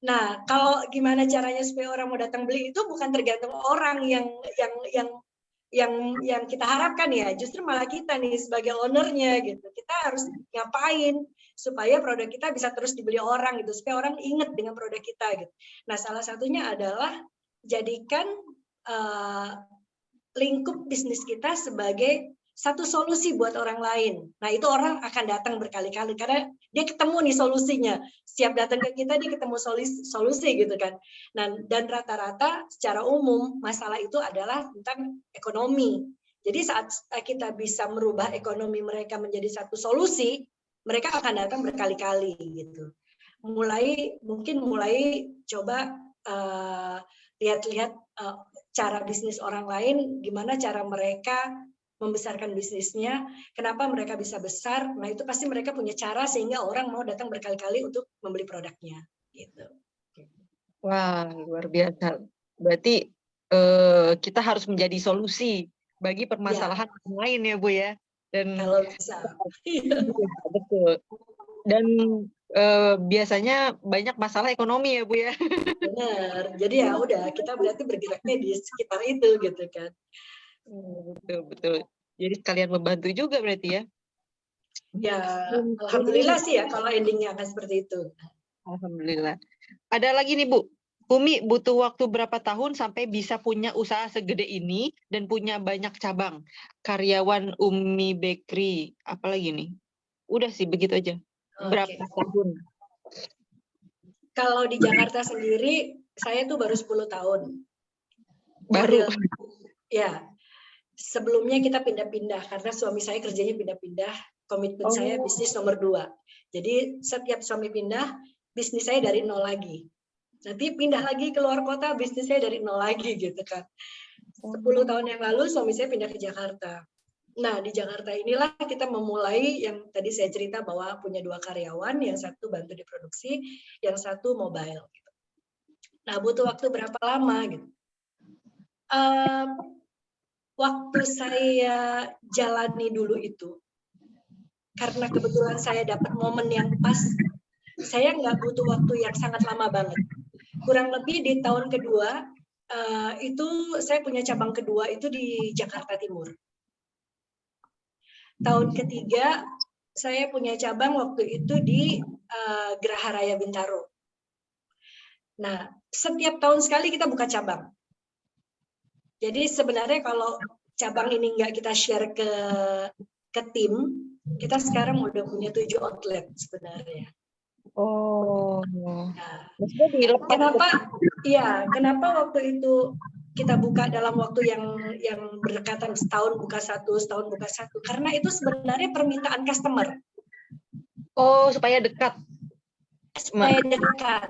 Nah, kalau gimana caranya supaya orang mau datang beli itu bukan tergantung orang yang kita harapkan ya, justru malah kita nih sebagai ownernya gitu. Kita harus ngapain supaya produk kita bisa terus dibeli orang gitu, supaya orang ingat dengan produk kita gitu. Nah, salah satunya adalah jadikan lingkup bisnis kita sebagai satu solusi buat orang lain. Nah, itu orang akan datang berkali-kali karena dia ketemu nih solusinya. Setiap datang ke kita dia ketemu solusi gitu kan. Nah, dan rata-rata secara umum masalah itu adalah tentang ekonomi. Jadi saat kita bisa merubah ekonomi mereka menjadi satu solusi, mereka akan datang berkali-kali gitu. Mulai coba lihat-lihat cara bisnis orang lain, gimana cara mereka membesarkan bisnisnya, kenapa mereka bisa besar. Nah, itu pasti mereka punya cara sehingga orang mau datang berkali-kali untuk membeli produknya gitu. Wah, luar biasa. Berarti kita harus menjadi solusi bagi permasalahan lain ya Bu ya. Dan Kalau bisa. betul. Dan biasanya banyak masalah ekonomi ya Bu ya. Benar. Jadi ya udah kita berarti bergeraknya di sekitar itu gitu kan. Betul, betul. Jadi sekalian membantu juga berarti ya. Ya, alhamdulillah sih ya kalau endingnya akan seperti itu. Alhamdulillah. Ada lagi nih Bu. Umi butuh waktu berapa tahun sampai bisa punya usaha segede ini dan punya banyak cabang? Karyawan Umi Bakery, apalagi nih? Udah sih begitu aja. Berapa tahun? Kalau di Jakarta sendiri, saya tuh baru 10 tahun. Baru? Ya, sebelumnya kita pindah-pindah karena suami saya kerjanya pindah-pindah. Komitmen saya bisnis nomor 2. Jadi setiap suami pindah, bisnis saya dari nol lagi. Nanti pindah lagi keluar kota, bisnis saya dari nol lagi gitu kan. 10 tahun yang lalu suami saya pindah ke Jakarta. Nah, di Jakarta inilah kita memulai yang tadi saya cerita bahwa punya 2 karyawan, yang satu bantu di produksi, yang satu mobile. Gitu. Nah, butuh waktu berapa lama gitu? Waktu saya jalani dulu itu, karena kebetulan saya dapat momen yang pas, saya nggak butuh waktu yang sangat lama banget. Kurang lebih di tahun kedua, itu saya punya cabang kedua itu di Jakarta Timur. Tahun ketiga, saya punya cabang waktu itu di Geraha Raya Bintaro. Nah, setiap tahun sekali kita buka cabang. Jadi sebenarnya kalau cabang ini nggak kita share ke tim, kita sekarang udah punya 7 outlet sebenarnya. Oh. Nah, kenapa waktu itu kita buka dalam waktu yang berdekatan, setahun buka satu, setahun buka satu? Karena itu sebenarnya permintaan customer. Oh, supaya dekat. Supaya dekat.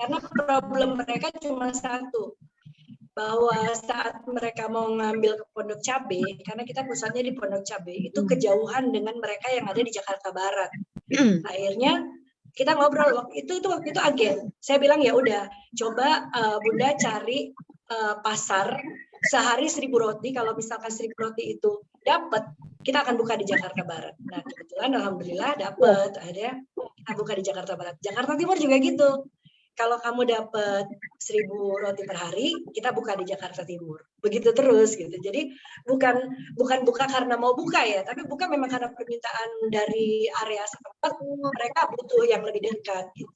Karena problem mereka cuma satu, bahwa saat mereka mau ngambil ke Pondok Cabe, karena kita pusatnya di Pondok Cabe, itu kejauhan dengan mereka yang ada di Jakarta Barat. Akhirnya kita ngobrol waktu itu agen. Saya bilang ya udah, coba Bunda cari pasar sehari 1000 roti. Kalau misalkan 1000 roti itu dapat, kita akan buka di Jakarta Barat. Nah, kebetulan alhamdulillah dapat. Akhirnya kita buka di Jakarta Barat. Jakarta Timur juga gitu. Kalau kamu dapat 1000 roti per hari, kita buka di Jakarta Timur. Begitu terus gitu. Jadi bukan buka karena mau buka ya, tapi buka memang karena permintaan dari area setempat, mereka butuh yang lebih dekat gitu.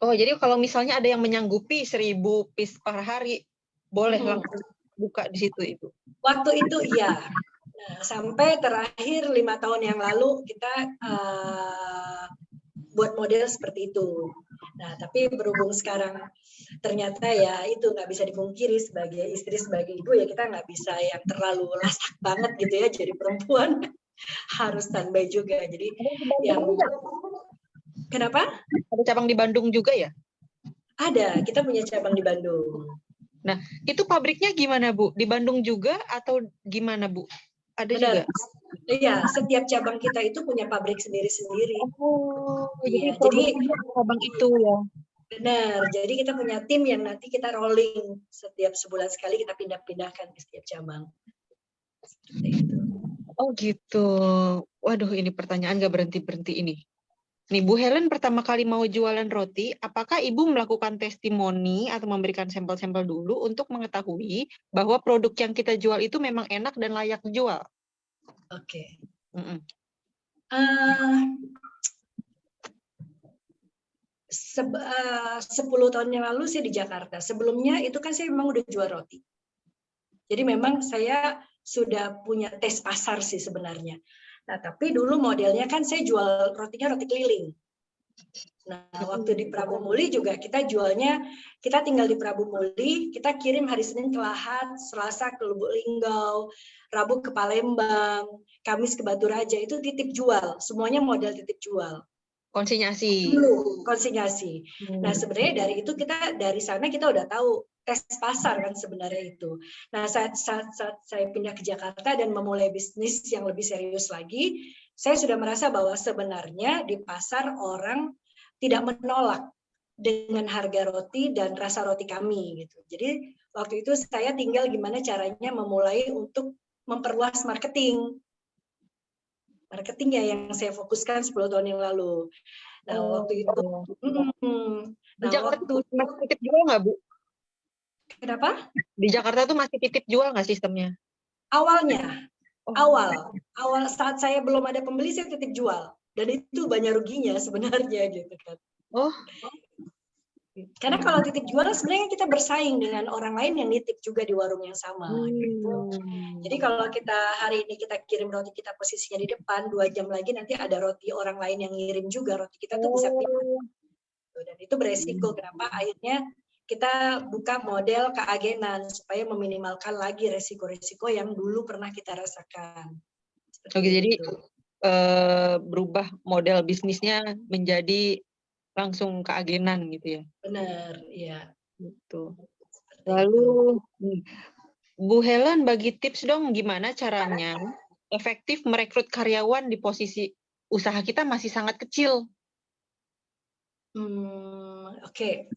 Oh, jadi kalau misalnya ada yang menyanggupi 1000 piece per hari, boleh langsung buka di situ itu. Waktu itu iya. Nah, sampai terakhir 5 tahun yang lalu kita buat model seperti itu. Nah, tapi berhubung sekarang ternyata ya itu nggak bisa dipungkiri sebagai istri, sebagai ibu ya kita nggak bisa yang terlalu lasak banget gitu ya, jadi perempuan harus standby juga. Jadi yang kenapa? Ada cabang di Bandung juga ya? Ada, kita punya cabang di Bandung. Nah, itu pabriknya gimana Bu? Di Bandung juga atau gimana Bu? Ada Benar. juga? Iya, setiap cabang kita itu punya pabrik sendiri-sendiri. Oh, iya, jadi cabang itu ya. Benar, jadi kita punya tim yang nanti kita rolling setiap sebulan sekali, kita pindah-pindahkan ke setiap cabang. Oh gitu. Waduh, ini pertanyaan gak berhenti-berhenti ini. Nih, Bu Helen pertama kali mau jualan roti, apakah Ibu melakukan testimoni atau memberikan sampel-sampel dulu untuk mengetahui bahwa produk yang kita jual itu memang enak dan layak dijual? Oke. 10 tahun yang lalu saya di Jakarta. Sebelumnya itu kan saya memang udah jual roti. Jadi memang saya sudah punya tes pasar sih sebenarnya. Nah, tapi dulu modelnya kan saya jual rotinya roti keliling. Nah, waktu di Prabu Muli juga kita jualnya, kita tinggal di Prabu Muli, kita kirim hari Senin ke Lahat, Selasa ke Lubuk Linggau, Rabu ke Palembang, Kamis ke Batu Raja, itu titip jual. Semuanya model titip jual. Konsinyasi. Dulu, konsinyasi. Nah, sebenarnya dari sana kita udah tahu tes pasar kan sebenarnya itu. Nah, saat saya pindah ke Jakarta dan memulai bisnis yang lebih serius lagi, saya sudah merasa bahwa sebenarnya di pasar orang tidak menolak dengan harga roti dan rasa roti kami gitu. Jadi waktu itu saya tinggal gimana caranya memulai untuk memperluas marketing. Marketing ya yang saya fokuskan 10 tahun yang lalu. Nah, waktu itu Di Jakarta tuh masih titip jual nggak, Bu? Kenapa? Di Jakarta tuh masih titip jual nggak sistemnya? Awalnya, awal saat saya belum ada pembeli saya titip jual dan itu banyak ruginya sebenarnya gitu kan. Oh. Karena kalau titip jual sebenarnya kita bersaing dengan orang lain yang nitip juga di warung yang sama gitu. Jadi kalau kita hari ini kita kirim roti kita posisinya di depan, 2 jam lagi nanti ada roti orang lain yang ngirim juga, roti kita tuh bisa pindah. Dan itu beresiko. Kenapa? Akhirnya kita buka model keagenan supaya meminimalkan lagi resiko-resiko yang dulu pernah kita rasakan. Oke, jadi berubah model bisnisnya menjadi langsung keagenan gitu ya? Benar, iya. Gitu. Lalu Bu Helen bagi tips dong gimana caranya efektif merekrut karyawan di posisi usaha kita masih sangat kecil. Oke.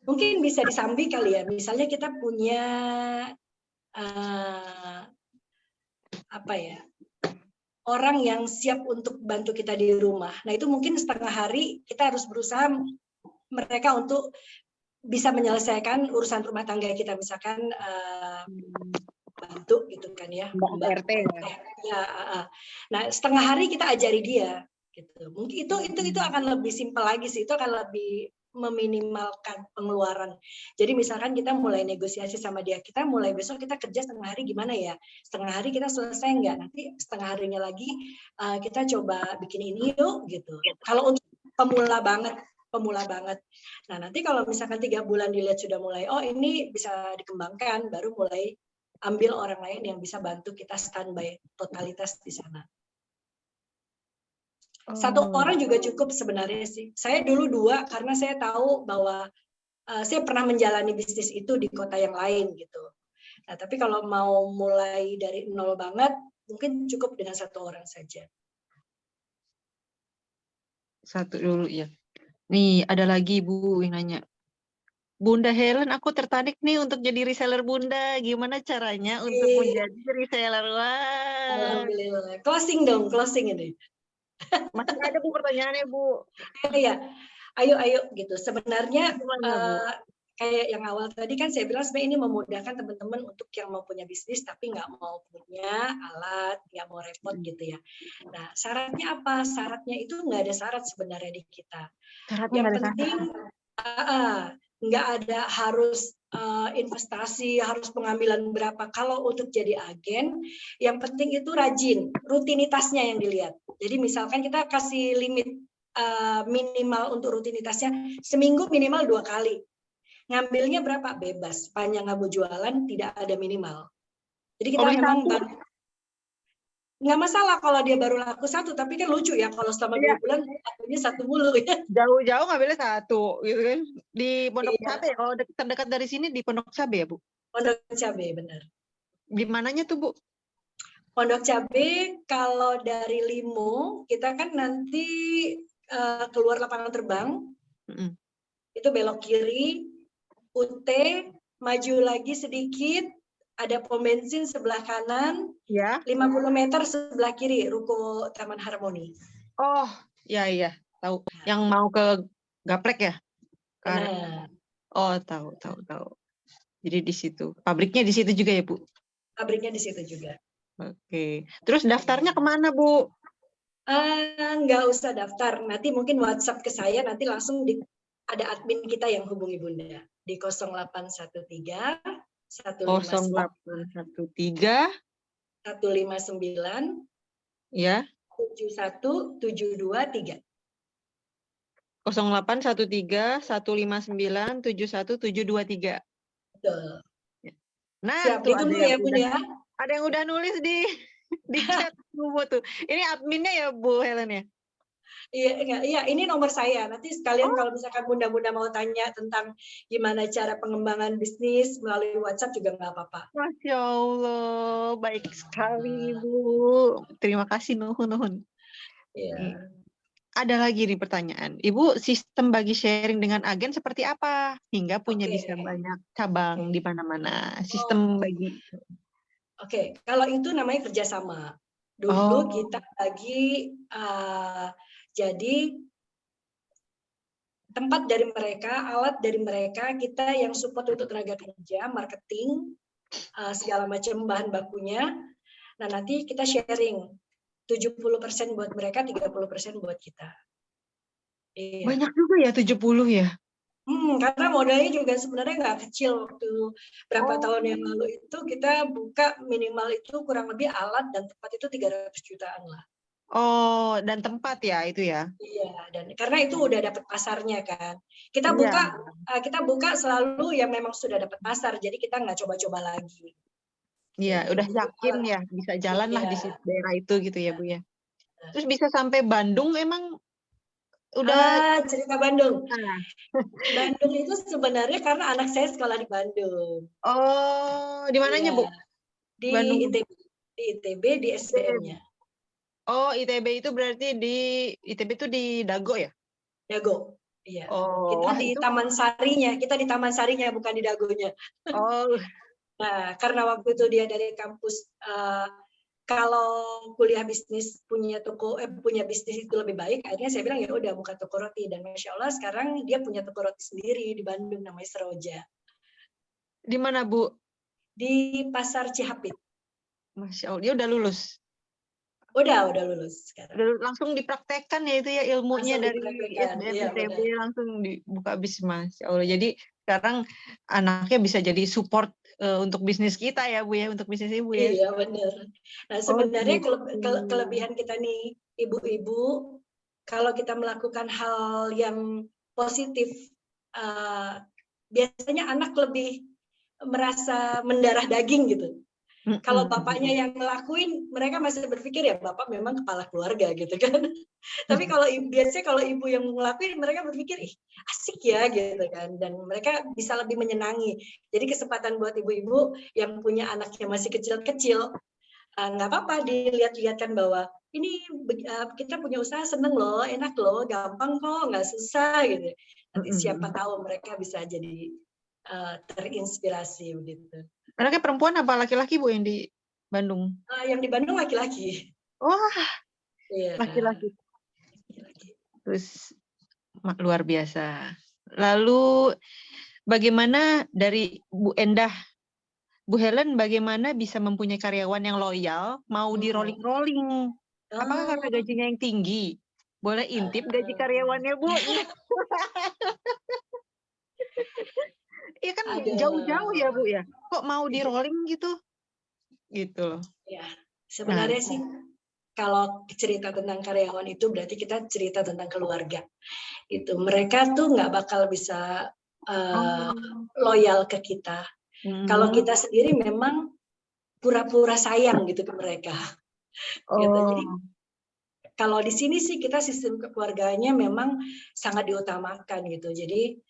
Mungkin bisa disambi kali ya. Misalnya kita punya orang yang siap untuk bantu kita di rumah. Nah, itu mungkin setengah hari kita harus berusaha mereka untuk bisa menyelesaikan urusan rumah tangga kita, misalkan bantu gitu kan ya. Mbak RT ya. Nah, setengah hari kita ajari dia gitu. Mungkin itu akan lebih simpel lagi sih. Itu akan lebih meminimalkan pengeluaran. Jadi misalkan kita mulai negosiasi sama dia, kita mulai besok kita kerja setengah hari gimana ya? Setengah hari kita selesai nggak? Nanti setengah harinya lagi kita coba bikin ini yuk gitu. Kalau untuk pemula banget. Nah, nanti kalau misalkan 3 bulan dilihat sudah mulai, oh ini bisa dikembangkan, baru mulai ambil orang lain yang bisa bantu kita standby totalitas di sana. 1 orang juga cukup sebenarnya sih. Saya dulu 2 karena saya tahu bahwa saya pernah menjalani bisnis itu di kota yang lain gitu. Nah, tapi kalau mau mulai dari 0 banget, mungkin cukup dengan 1 orang saja. 1 dulu ya. Nih, ada lagi Bu yang nanya. Bunda Helen, aku tertarik nih untuk jadi reseller Bunda. Gimana caranya untuk menjadi reseller? Wah. Alhamdulillah. Closing ini. Masih ada Bu pertanyaannya Bu. Iya. Ayo gitu. Sebenarnya kayak yang awal tadi kan saya bilang sebenarnya ini memudahkan teman-teman untuk yang mau punya bisnis tapi nggak mau punya alat, nggak mau repot gitu ya. Nah, syaratnya apa? Syaratnya itu nggak ada syarat sebenarnya di kita. Yang penting nggak ada harus investasi, harus pengambilan berapa. Kalau untuk jadi agen, yang penting itu rajin, rutinitasnya yang dilihat. Jadi misalkan kita kasih limit minimal untuk rutinitasnya, seminggu minimal 2 kali. Ngambilnya berapa? Bebas. Sepanjang kamu jualan, tidak ada minimal. Jadi kita memang nggak masalah kalau dia baru laku 1, tapi kan lucu ya kalau selama 2 bulan lakunya 1 mulu ya. Jauh-jauh ngambilnya 1 gitu kan. Di Pondok Cabe, kalau terdekat dari sini di Pondok Cabe ya Bu? Pondok Cabe, benar. Di mananya tuh Bu? Pondok Cabe kalau dari Limo, kita kan nanti keluar lapangan terbang, itu belok kiri, UT, maju lagi sedikit, ada pom bensin sebelah kanan, 50 meter sebelah kiri, Ruko Taman Harmoni. Oh, iya, tahu. Yang mau ke Gaplek ya? Benar. Oh, tahu. Jadi di situ. Pabriknya di situ juga ya, Bu? Pabriknya di situ juga. Oke. Terus daftarnya kemana, Bu? Nggak usah daftar. Nanti mungkin WhatsApp ke saya, nanti langsung ada admin kita yang hubungi Bunda. Di 0813 0813 159 ya 71723. 0813 159 71723. Betul. Nah, siap ditunggu ya Bunda ya. Ada yang udah nulis di chat Bu tuh. Ini adminnya ya Bu Helen ya? Iya, ini nomor saya. Nanti sekalian Oh, kalau misalkan bunda-bunda mau tanya tentang gimana cara pengembangan bisnis melalui WhatsApp juga nggak apa-apa. Masya Allah, baik sekali Ibu. Terima kasih nuhun. Nih, Iya. ada lagi nih pertanyaan. Ibu, sistem bagi sharing dengan agen seperti apa? Hingga punya Oke. bisa banyak cabang di mana-mana. Oh, Sistem bagi. oke. Kalau itu namanya kerjasama. Dulu Oh, kita bagi jadi tempat dari mereka, alat dari mereka, kita yang support untuk tenaga kerja, marketing, segala macam bahan bakunya. Nah, nanti kita sharing 70% buat mereka, 30% buat kita. Iya. banyak juga ya 70 ya? Karena modalnya juga sebenarnya nggak kecil. Waktu berapa tahun yang Oh. lalu itu kita buka minimal itu kurang lebih alat dan tempat itu 300 jutaan lah. Oh, dan tempat ya itu ya? Iya, dan karena itu udah dapat pasarnya kan. Kita Iya. buka selalu yang memang sudah dapat pasar, jadi kita nggak coba-coba lagi. Iya, Gitu. udah Jadi yakin ya bisa jalan lah di iya. daerah itu gitu ya Bu ya. Terus bisa sampai Bandung emang udah. Cerita Bandung. Nah. Bandung itu sebenarnya karena anak saya sekolah di Bandung. Oh, di mananya Iya, Bu? di Bandung. ITB, di SBM-nya. Oh, ITB itu berarti di ITB itu di Dago ya? Dago. Iya. Oh, Kita wah di itu. Taman Sarinya, bukan di Dagonya. Oh, Nah, karena waktu itu dia dari kampus kalau kuliah bisnis punya bisnis itu lebih baik, akhirnya saya bilang ya udah buka toko roti, dan Masya Allah sekarang dia punya toko roti sendiri di Bandung namanya Seroja. di mana Bu? Di Pasar Cihapit. Masya Allah, dia udah lulus. Udah lulus sekarang. Langsung dipraktekkan ya itu ya ilmunya Langsung dari dipraktekkan. SDM Iya, ITB benar. langsung dibuka bisnis Masya Allah. Jadi sekarang anaknya bisa jadi support untuk bisnis kita ya Bu ya, untuk bisnis Ibu ya. Iya, benar. Nah, Oh sebenarnya gitu. kelebihan kita nih, ibu-ibu, kalau kita melakukan hal yang positif, biasanya anak lebih merasa mendarah daging gitu. Kalau bapaknya yang ngelakuin, mereka masih berpikir ya bapak memang kepala keluarga gitu kan. Tapi biasanya kalau ibu yang ngelakuin, mereka berpikir ih asik ya gitu kan, dan mereka bisa lebih menyenangi. Jadi kesempatan buat ibu-ibu yang punya anaknya masih kecil-kecil, nggak apa-apa dilihat-lihatkan bahwa ini kita punya usaha seneng loh, enak loh, gampang kok, nggak susah gitu. Nanti siapa tahu mereka bisa jadi terinspirasi begitu. Anaknya perempuan apa laki-laki Bu yang di Bandung? Yang di Bandung laki-laki. Wah, Iya. laki-laki. Terus luar biasa. Lalu bagaimana dari Bu Endah, Bu Helen bagaimana bisa mempunyai karyawan yang loyal, mau di rolling-rolling? Apakah karena gajinya yang tinggi? Boleh intip gaji karyawannya Bu? Iya kan jauh-jauh ya Bu ya. Kok mau di rolling gitu? Gitu loh. Ya, sebenarnya sih kalau cerita tentang karyawan itu berarti kita cerita tentang keluarga. Itu mereka tuh nggak bakal bisa loyal ke kita. Kalau kita sendiri memang pura-pura sayang gitu ke mereka. Gitu. Jadi kalau di sini sih kita sistem keluarganya memang sangat diutamakan gitu. Jadi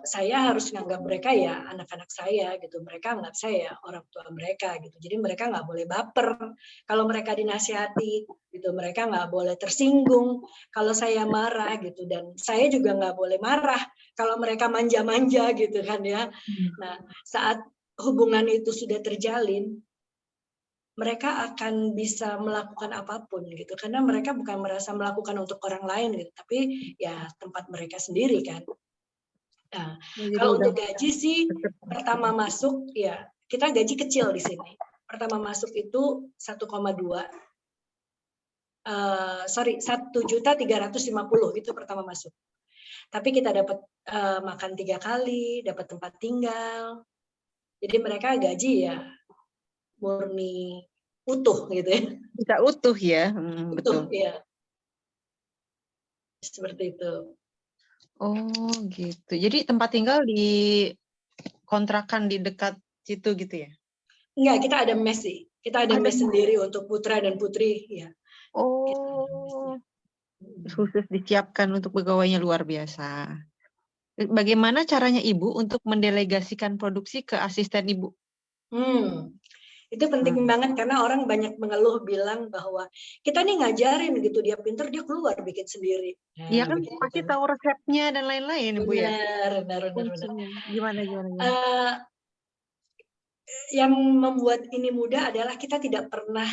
saya harus nganggap mereka ya anak-anak saya gitu. Mereka anggap saya orang tua mereka gitu. Jadi mereka nggak boleh baper kalau mereka dinasihati gitu. Mereka nggak boleh tersinggung kalau saya marah gitu. Dan saya juga nggak boleh marah kalau mereka manja-manja gitu kan ya. Nah, saat hubungan itu sudah terjalin, mereka akan bisa melakukan apapun gitu, karena mereka bukan merasa melakukan untuk orang lain gitu, tapi ya tempat mereka sendiri kan. Nah, kalau untuk gaji sih pertama masuk ya kita gaji kecil di sini. Pertama masuk itu 1,2 1.350.000 itu pertama masuk. Tapi kita dapat makan 3 kali, dapat tempat tinggal. Jadi mereka gaji ya murni utuh gitu ya. Bisa utuh ya. Utuh, betul. ya. Seperti itu. Oh gitu. Jadi tempat tinggal di kontrakan di dekat situ gitu ya? Enggak, kita ada mes sih. Kita ada mes sendiri untuk putra dan putri. Ya. Oh, khusus disiapkan untuk pegawainya luar biasa. Bagaimana caranya Ibu untuk mendelegasikan produksi ke asisten Ibu? Itu penting banget karena orang banyak mengeluh bilang bahwa kita nih ngajarin gitu, dia pinter dia keluar bikin sendiri. Iya kan begitu pasti tahu resepnya dan lain-lain Ibu ya. Benar. Gimana? Yang membuat ini mudah adalah kita tidak pernah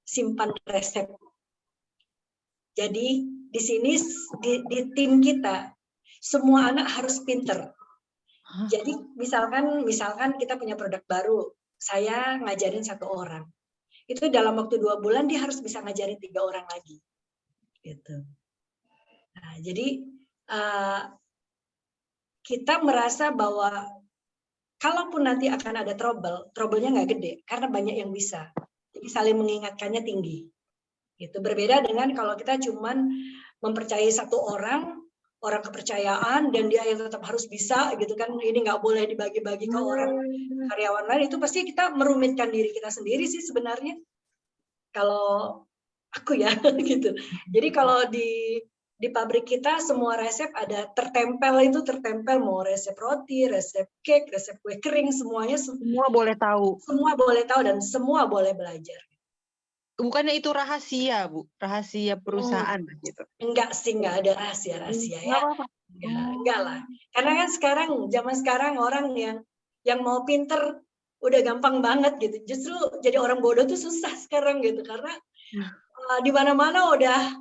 simpan resep. Jadi di sini di tim kita semua anak harus pinter. Jadi misalkan kita punya produk baru, saya ngajarin 1 orang. Itu dalam waktu 2 bulan dia harus bisa ngajarin 3 orang lagi. Gitu. Nah, jadi kita merasa bahwa kalaupun nanti akan ada trouble-nya nggak gede karena banyak yang bisa. Jadi saling mengingatkannya tinggi. Gitu. Berbeda dengan kalau kita cuman mempercayai 1 orang kepercayaan dan dia yang tetap harus bisa gitu kan, ini nggak boleh dibagi-bagi ke orang karyawan lain, itu pasti kita merumitkan diri kita sendiri sih sebenarnya kalau aku ya gitu. Jadi kalau di pabrik kita semua resep ada tertempel mau resep roti, resep cake, resep kue kering, semuanya semua boleh tahu dan semua boleh belajar. Bukannya itu rahasia, Bu? Rahasia perusahaan gitu. Enggak sih, enggak ada rahasia ya. Enggak lah. Karena kan zaman sekarang orang yang mau pinter udah gampang banget gitu. Justru jadi orang bodoh tuh susah sekarang gitu karena di mana-mana udah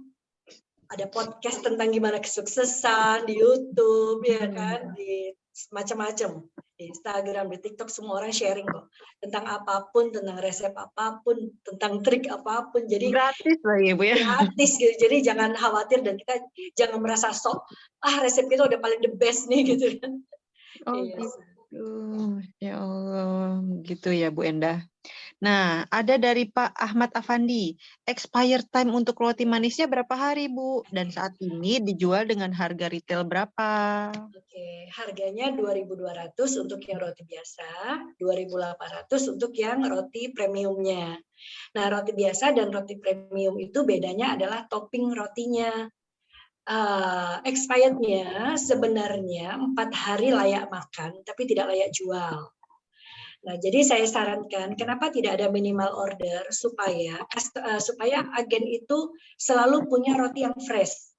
ada podcast tentang gimana kesuksesan di YouTube ya kan, di macam-macam. Di Instagram, di TikTok semua orang sharing kok tentang apapun, tentang resep apapun, tentang trik apapun. Jadi gratis lah ya Bu ya. Gratis gitu. Jadi jangan khawatir dan kita jangan merasa sok resep kita udah paling the best nih gitu kan. Gitu. Ya Allah, gitu ya Bu Endah. Nah, ada dari Pak Ahmad Afandi. Expired time untuk roti manisnya berapa hari, Bu? Dan saat ini dijual dengan harga retail berapa? Oke, harganya 2.200 untuk yang roti biasa, 2.800 untuk yang roti premiumnya. Nah, roti biasa dan roti premium itu bedanya adalah topping rotinya. Expirednya sebenarnya 4 hari layak makan, tapi tidak layak jual. Nah, jadi saya sarankan kenapa tidak ada minimal order supaya agen itu selalu punya roti yang fresh.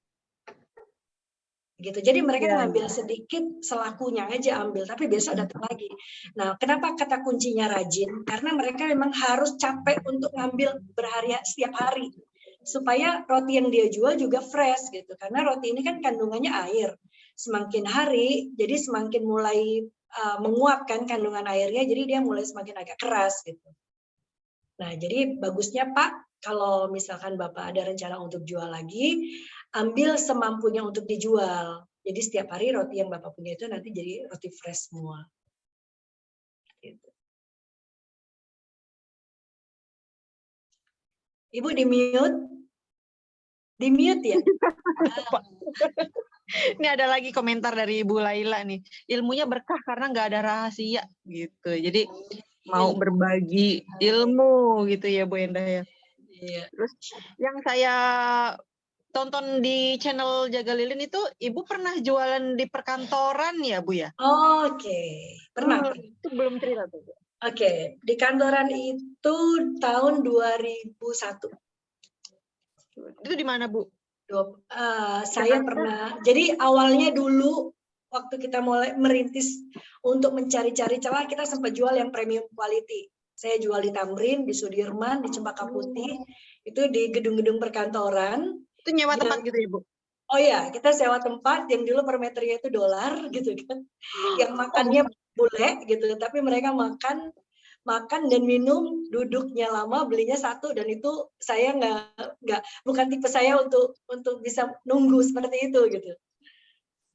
Gitu. Jadi mereka ngambil sedikit selakunya aja ambil, tapi besok datang lagi. Nah, kenapa kata kuncinya rajin? Karena mereka memang harus capek untuk ngambil setiap hari supaya roti yang dia jual juga fresh gitu. Karena roti ini kan kandungannya air. Semakin hari, jadi semakin mulai menguapkan kandungan airnya, jadi dia mulai semakin agak keras gitu. Nah, jadi bagusnya Pak, kalau misalkan Bapak ada rencana untuk jual lagi, ambil semampunya untuk dijual. Jadi setiap hari roti yang Bapak punya itu nanti jadi roti fresh semua. Gitu. Ibu di-mute? Di-mute ya? Ini ada lagi komentar dari Ibu Laila nih. Ilmunya berkah karena nggak ada rahasia gitu. Jadi mau berbagi ilmu gitu ya Bu Endah ya. Iya. Terus yang saya tonton di channel Jaga Lilin itu Ibu pernah jualan di perkantoran ya Bu ya? Oke. Pernah. Itu belum cerita tuh Bu. Oke, di kantoran itu tahun 2001. Itu di mana Bu? Saya pernah, jadi awalnya dulu waktu kita mulai merintis untuk mencari-cari celah, kita sempat jual yang premium quality. Saya jual di Tamrin, di Sudirman, di Cempaka Putih, itu di gedung-gedung perkantoran. Itu nyewa tempat gitu ya Bu? Oh ya, kita sewa tempat yang dulu per meternya itu $, gitu kan. Yang makannya bule gitu, tapi mereka makan dan minum, duduknya lama, belinya 1, dan itu saya bukan tipe saya untuk bisa nunggu seperti itu gitu.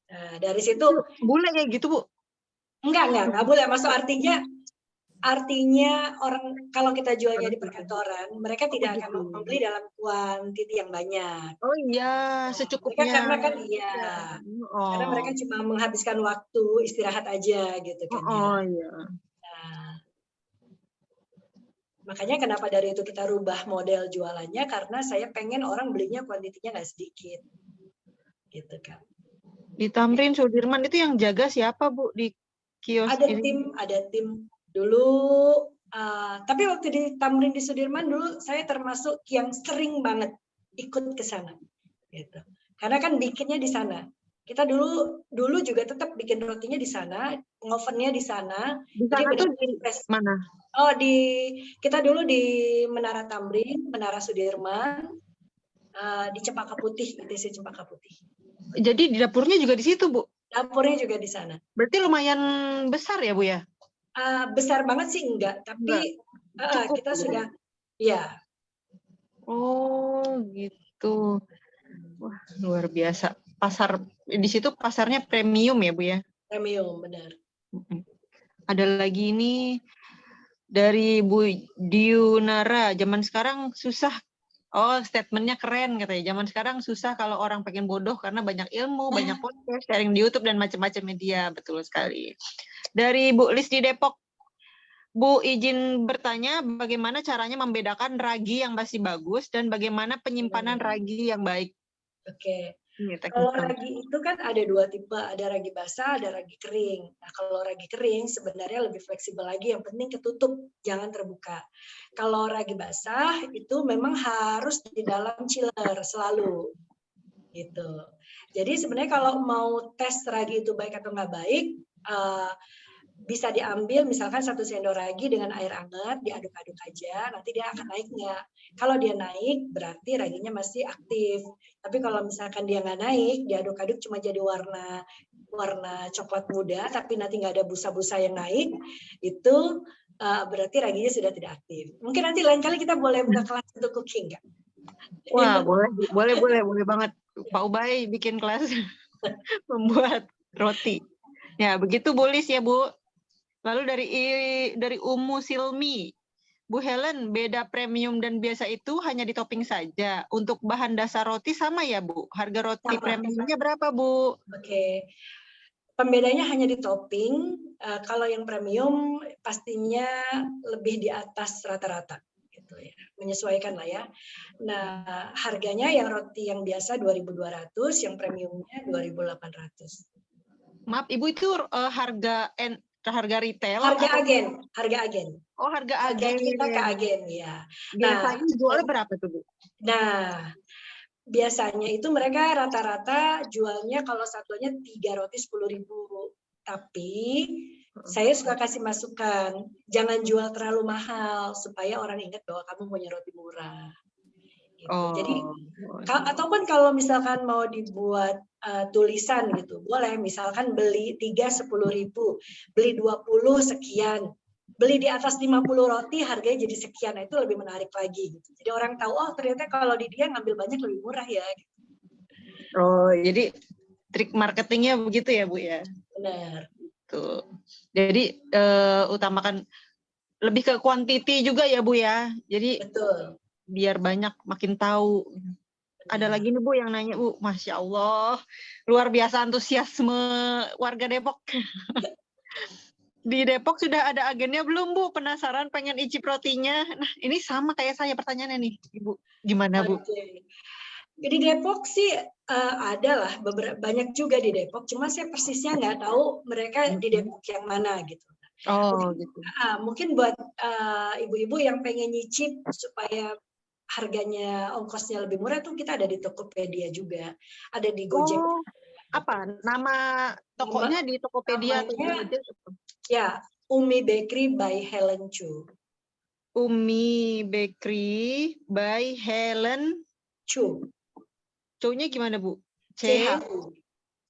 Nah, dari situ bule kayak gitu Bu? Enggak boleh. Masuk artinya orang kalau kita jualnya di perkantoran, mereka tidak akan membeli dalam kuantiti yang banyak. Oh iya, secukupnya. Karena kan karena mereka cuma menghabiskan waktu istirahat aja gitu kan. Oh iya. Nah, Makanya kenapa dari itu kita rubah model jualannya, karena saya pengen orang belinya kuantitinya nggak sedikit. Gitu kan. Di Tamrin Sudirman itu yang jaga siapa Bu di kios Ada ini? tim dulu. Tapi waktu di Tamrin di Sudirman dulu saya termasuk yang sering banget ikut ke sana. Gitu. Karena kan bikinnya di sana. Kita dulu juga tetap bikin rotinya di sana, ngovennya di sana. Di Jadi sana tuh di benar-benar mana? Oh, kita dulu di Menara Tamrin, Menara Sudirman, di Cempaka Putih, ITC Cempaka Putih. Jadi di dapurnya juga di situ, Bu? Dapurnya juga di sana. Berarti lumayan besar ya, Bu ya? Besar banget sih enggak, tapi Cukup, kita gitu. sudah, ya. Oh, gitu. Wah, luar biasa. Pasar di situ pasarnya premium ya, Bu ya? Premium, benar. Ada lagi ini dari Bu Diunara, zaman sekarang susah. Oh, statementnya keren katanya. Zaman sekarang susah kalau orang pengen bodoh karena banyak ilmu, banyak podcast, sharing di YouTube dan macam-macam media. Betul sekali. Dari Bu Lis di Depok, Bu izin bertanya bagaimana caranya membedakan ragi yang masih bagus dan bagaimana penyimpanan ragi yang baik. Oke. Ini Kalau teknikal. ragi itu kan ada dua tipe, ada ragi basah, ada ragi kering. Nah, kalau ragi kering sebenarnya lebih fleksibel lagi, yang penting ketutup, jangan terbuka. Kalau ragi basah itu memang harus di dalam chiller selalu. Gitu. Jadi sebenarnya kalau mau tes ragi itu baik atau nggak baik, bisa diambil misalkan 1 sendok ragi dengan air hangat, diaduk-aduk aja, nanti dia akan naik nggak. Kalau dia naik, berarti raginya masih aktif. Tapi kalau misalkan dia nggak naik, diaduk-aduk cuma jadi warna coklat muda, tapi nanti nggak ada busa-busa yang naik, itu berarti raginya sudah tidak aktif. Mungkin nanti lain kali kita boleh buka kelas untuk cooking, nggak? Wah, boleh banget. Pak Ubay bikin kelas membuat roti. Ya, begitu boleh ya, Bu. Lalu dari Umu Silmi, Bu Helen, beda premium dan biasa itu hanya di topping saja. Untuk bahan dasar roti sama ya, Bu? Harga roti premiumnya berapa, Bu? Oke. Pembedanya hanya di topping. Kalau yang premium pastinya lebih di atas rata-rata. Gitu ya. Menyesuaikan lah ya. Nah, harganya yang roti yang biasa 2.200, yang premiumnya 2.800. Maaf, Ibu itu harga retail? Harga atau... agen. Oh, harga agen. Kita ke agen, ya. Biasanya jualnya berapa tuh, Bu? Nah, biasanya itu mereka rata-rata jualnya kalau satunya 3 roti 10.000. Tapi saya suka kasih masukan, jangan jual terlalu mahal supaya orang ingat bahwa kamu punya roti murah. Gitu. Jadi ataupun kalau misalkan mau dibuat tulisan gitu, boleh misalkan beli 3 10.000, beli 20 sekian. Beli di atas 50 roti harganya jadi sekian, itu lebih menarik lagi gitu. Jadi orang tahu, oh ternyata kalau di dia ngambil banyak lebih murah ya. Gitu. Oh, jadi trik marketingnya begitu ya, Bu ya? Benar. Tuh. Jadi utamakan lebih ke quantity juga ya, Bu ya. Jadi betul. Biar banyak makin tahu. Ada lagi nih Bu yang nanya, Bu, Masya Allah, luar biasa antusiasme warga Depok. Di Depok sudah ada agennya belum, Bu? Penasaran pengen icip rotinya. Nah, ini sama kayak saya pertanyaannya nih, Ibu. Gimana, Bu? Okay. Di Depok sih ada lah, banyak juga di Depok. Cuma saya persisnya nggak tahu mereka di Depok yang mana gitu. Oh, gitu. Mungkin buat ibu-ibu yang pengen nyicip supaya harganya ongkosnya lebih murah tuh kita ada di Tokopedia juga, ada di Gojek. Oh, apa nama tokonya di Tokopedia atau di Gojek? Ya, Umi Bakery by Helen Chu. Umi Bakery by Helen Chu. Chu-nya gimana, Bu? CHU.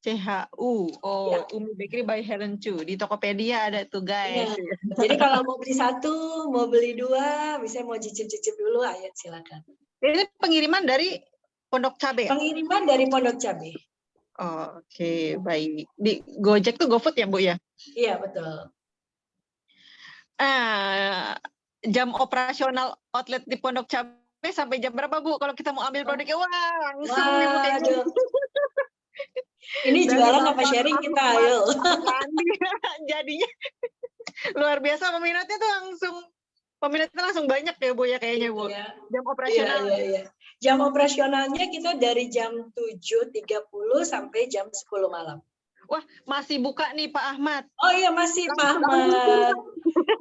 CHU. Oh, ya. Umi Bakery by Helen Chu. Di Tokopedia ada tuh, guys. Ya. Jadi kalau mau beli 1, mau beli 2, misalnya mau cicip-cicip dulu, ayo silakan. Ini pengiriman dari Pondok Cabe? Pengiriman dari Pondok Cabe. Oh, Oke, baik. Di Gojek tuh GoFood ya, Bu ya? Iya, betul. Jam operasional outlet di Pondok Cabe sampai jam berapa, Bu? Kalau kita mau ambil produknya, langsung nih, Bu. Ini jualan apa sharing kita, ayo. Jadinya luar biasa peminatnya tuh langsung Peminatnya langsung banyak ya Bu ya kayaknya Bu. Ya. Jam Iya, operasional. iya, iya. Jam operasionalnya kita dari jam 7.30 sampai jam 10 malam. Wah, masih buka nih Pak Ahmad. Oh iya, masih Pak Ahmad.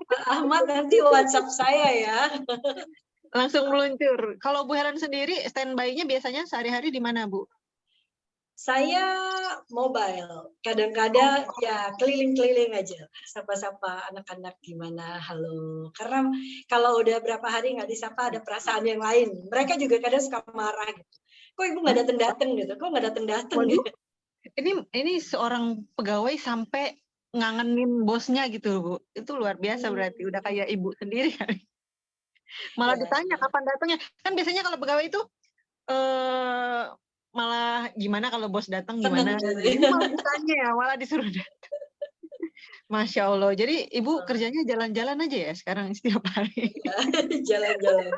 Pak Ahmad nanti WhatsApp saya ya. Langsung meluncur. Kalau Bu Helen sendiri standby-nya biasanya sehari-hari di mana Bu? Saya mobile. Kadang-kadang ya keliling-keliling aja. Sapa-sapa anak-anak gimana, halo. Karena kalau udah berapa hari nggak disapa ada perasaan yang lain. Mereka juga kadang suka marah gitu. Kok ibu nggak datang-datang gitu? Kok nggak datang-datang gitu? Ini seorang pegawai sampai ngangenin bosnya gitu Bu. Itu luar biasa berarti. Udah kayak ibu sendiri kali. Malah Ya, ditanya kapan datangnya. Kan biasanya kalau pegawai itu malah gimana kalau bos datang gimana. Ini malah ditanya ya, malah disuruh datang. Masya Allah. Jadi ibu kerjanya jalan-jalan aja ya sekarang setiap hari. jalan-jalan.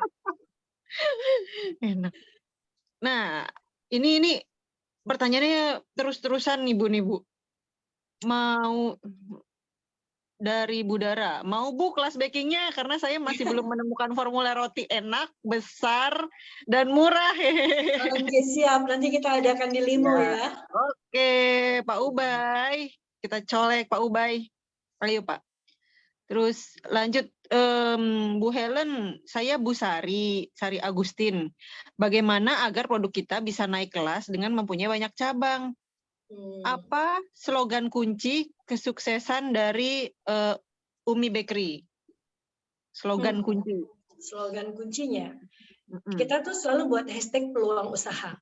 Enak. Nah, ini pertanyaannya terus-terusan nih Bu. Mau dari Bu Dara, mau Bu kelas bakingnya karena saya masih belum menemukan formula roti enak, besar, dan murah. Oke, siap. Nanti kita adakan di Limo ya. Oke, Pak Ubay. Kita colek Pak Ubay. Ayo Pak. Terus lanjut Bu Helen, saya Bu Sari Agustin. Bagaimana agar produk kita bisa naik kelas dengan mempunyai banyak cabang? Apa slogan kunci kesuksesan dari Umi Bakery? Slogan kunci. Slogan kuncinya. Kita tuh selalu buat hashtag peluang usaha.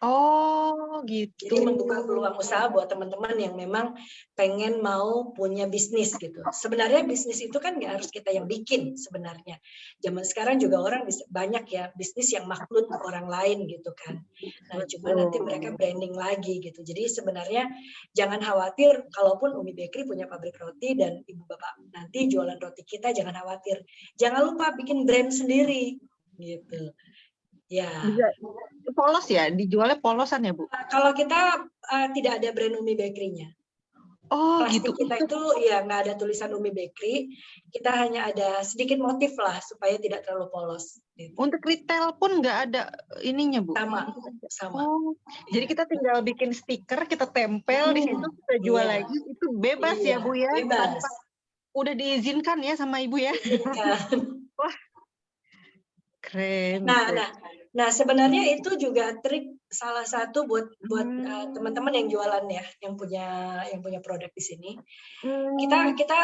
Oh, gitu. Jadi membuka peluang usaha buat teman-teman yang memang pengen mau punya bisnis gitu. Sebenarnya bisnis itu kan nggak harus kita yang bikin sebenarnya. Zaman sekarang juga orang banyak ya bisnis yang makhluk orang lain gitu kan. Nah, cuma nanti mereka branding lagi gitu. Jadi sebenarnya jangan khawatir kalaupun Umi Bakery punya pabrik roti dan ibu bapak nanti jualan roti kita, jangan khawatir. Jangan lupa bikin brand sendiri gitu. Ya. Bisa polos ya, dijualnya polosan ya Bu? Kalau kita tidak ada brand Umi Bakery-nya. Oh Plastik gitu. kita itu ya nggak ada tulisan Umi Bakery. Kita hanya ada sedikit motif lah supaya tidak terlalu polos. Gitu. Untuk retail pun nggak ada ininya Bu? Sama. Oh, jadi kita tinggal bikin stiker, kita tempel di situ, kita jual lagi. Itu bebas ya Bu ya? Bebas. Tanpa, udah diizinkan ya sama Ibu ya? Wah, keren. Nah, sebenarnya itu juga trik salah satu buat teman-teman yang jualan ya, yang punya produk di sini. Kita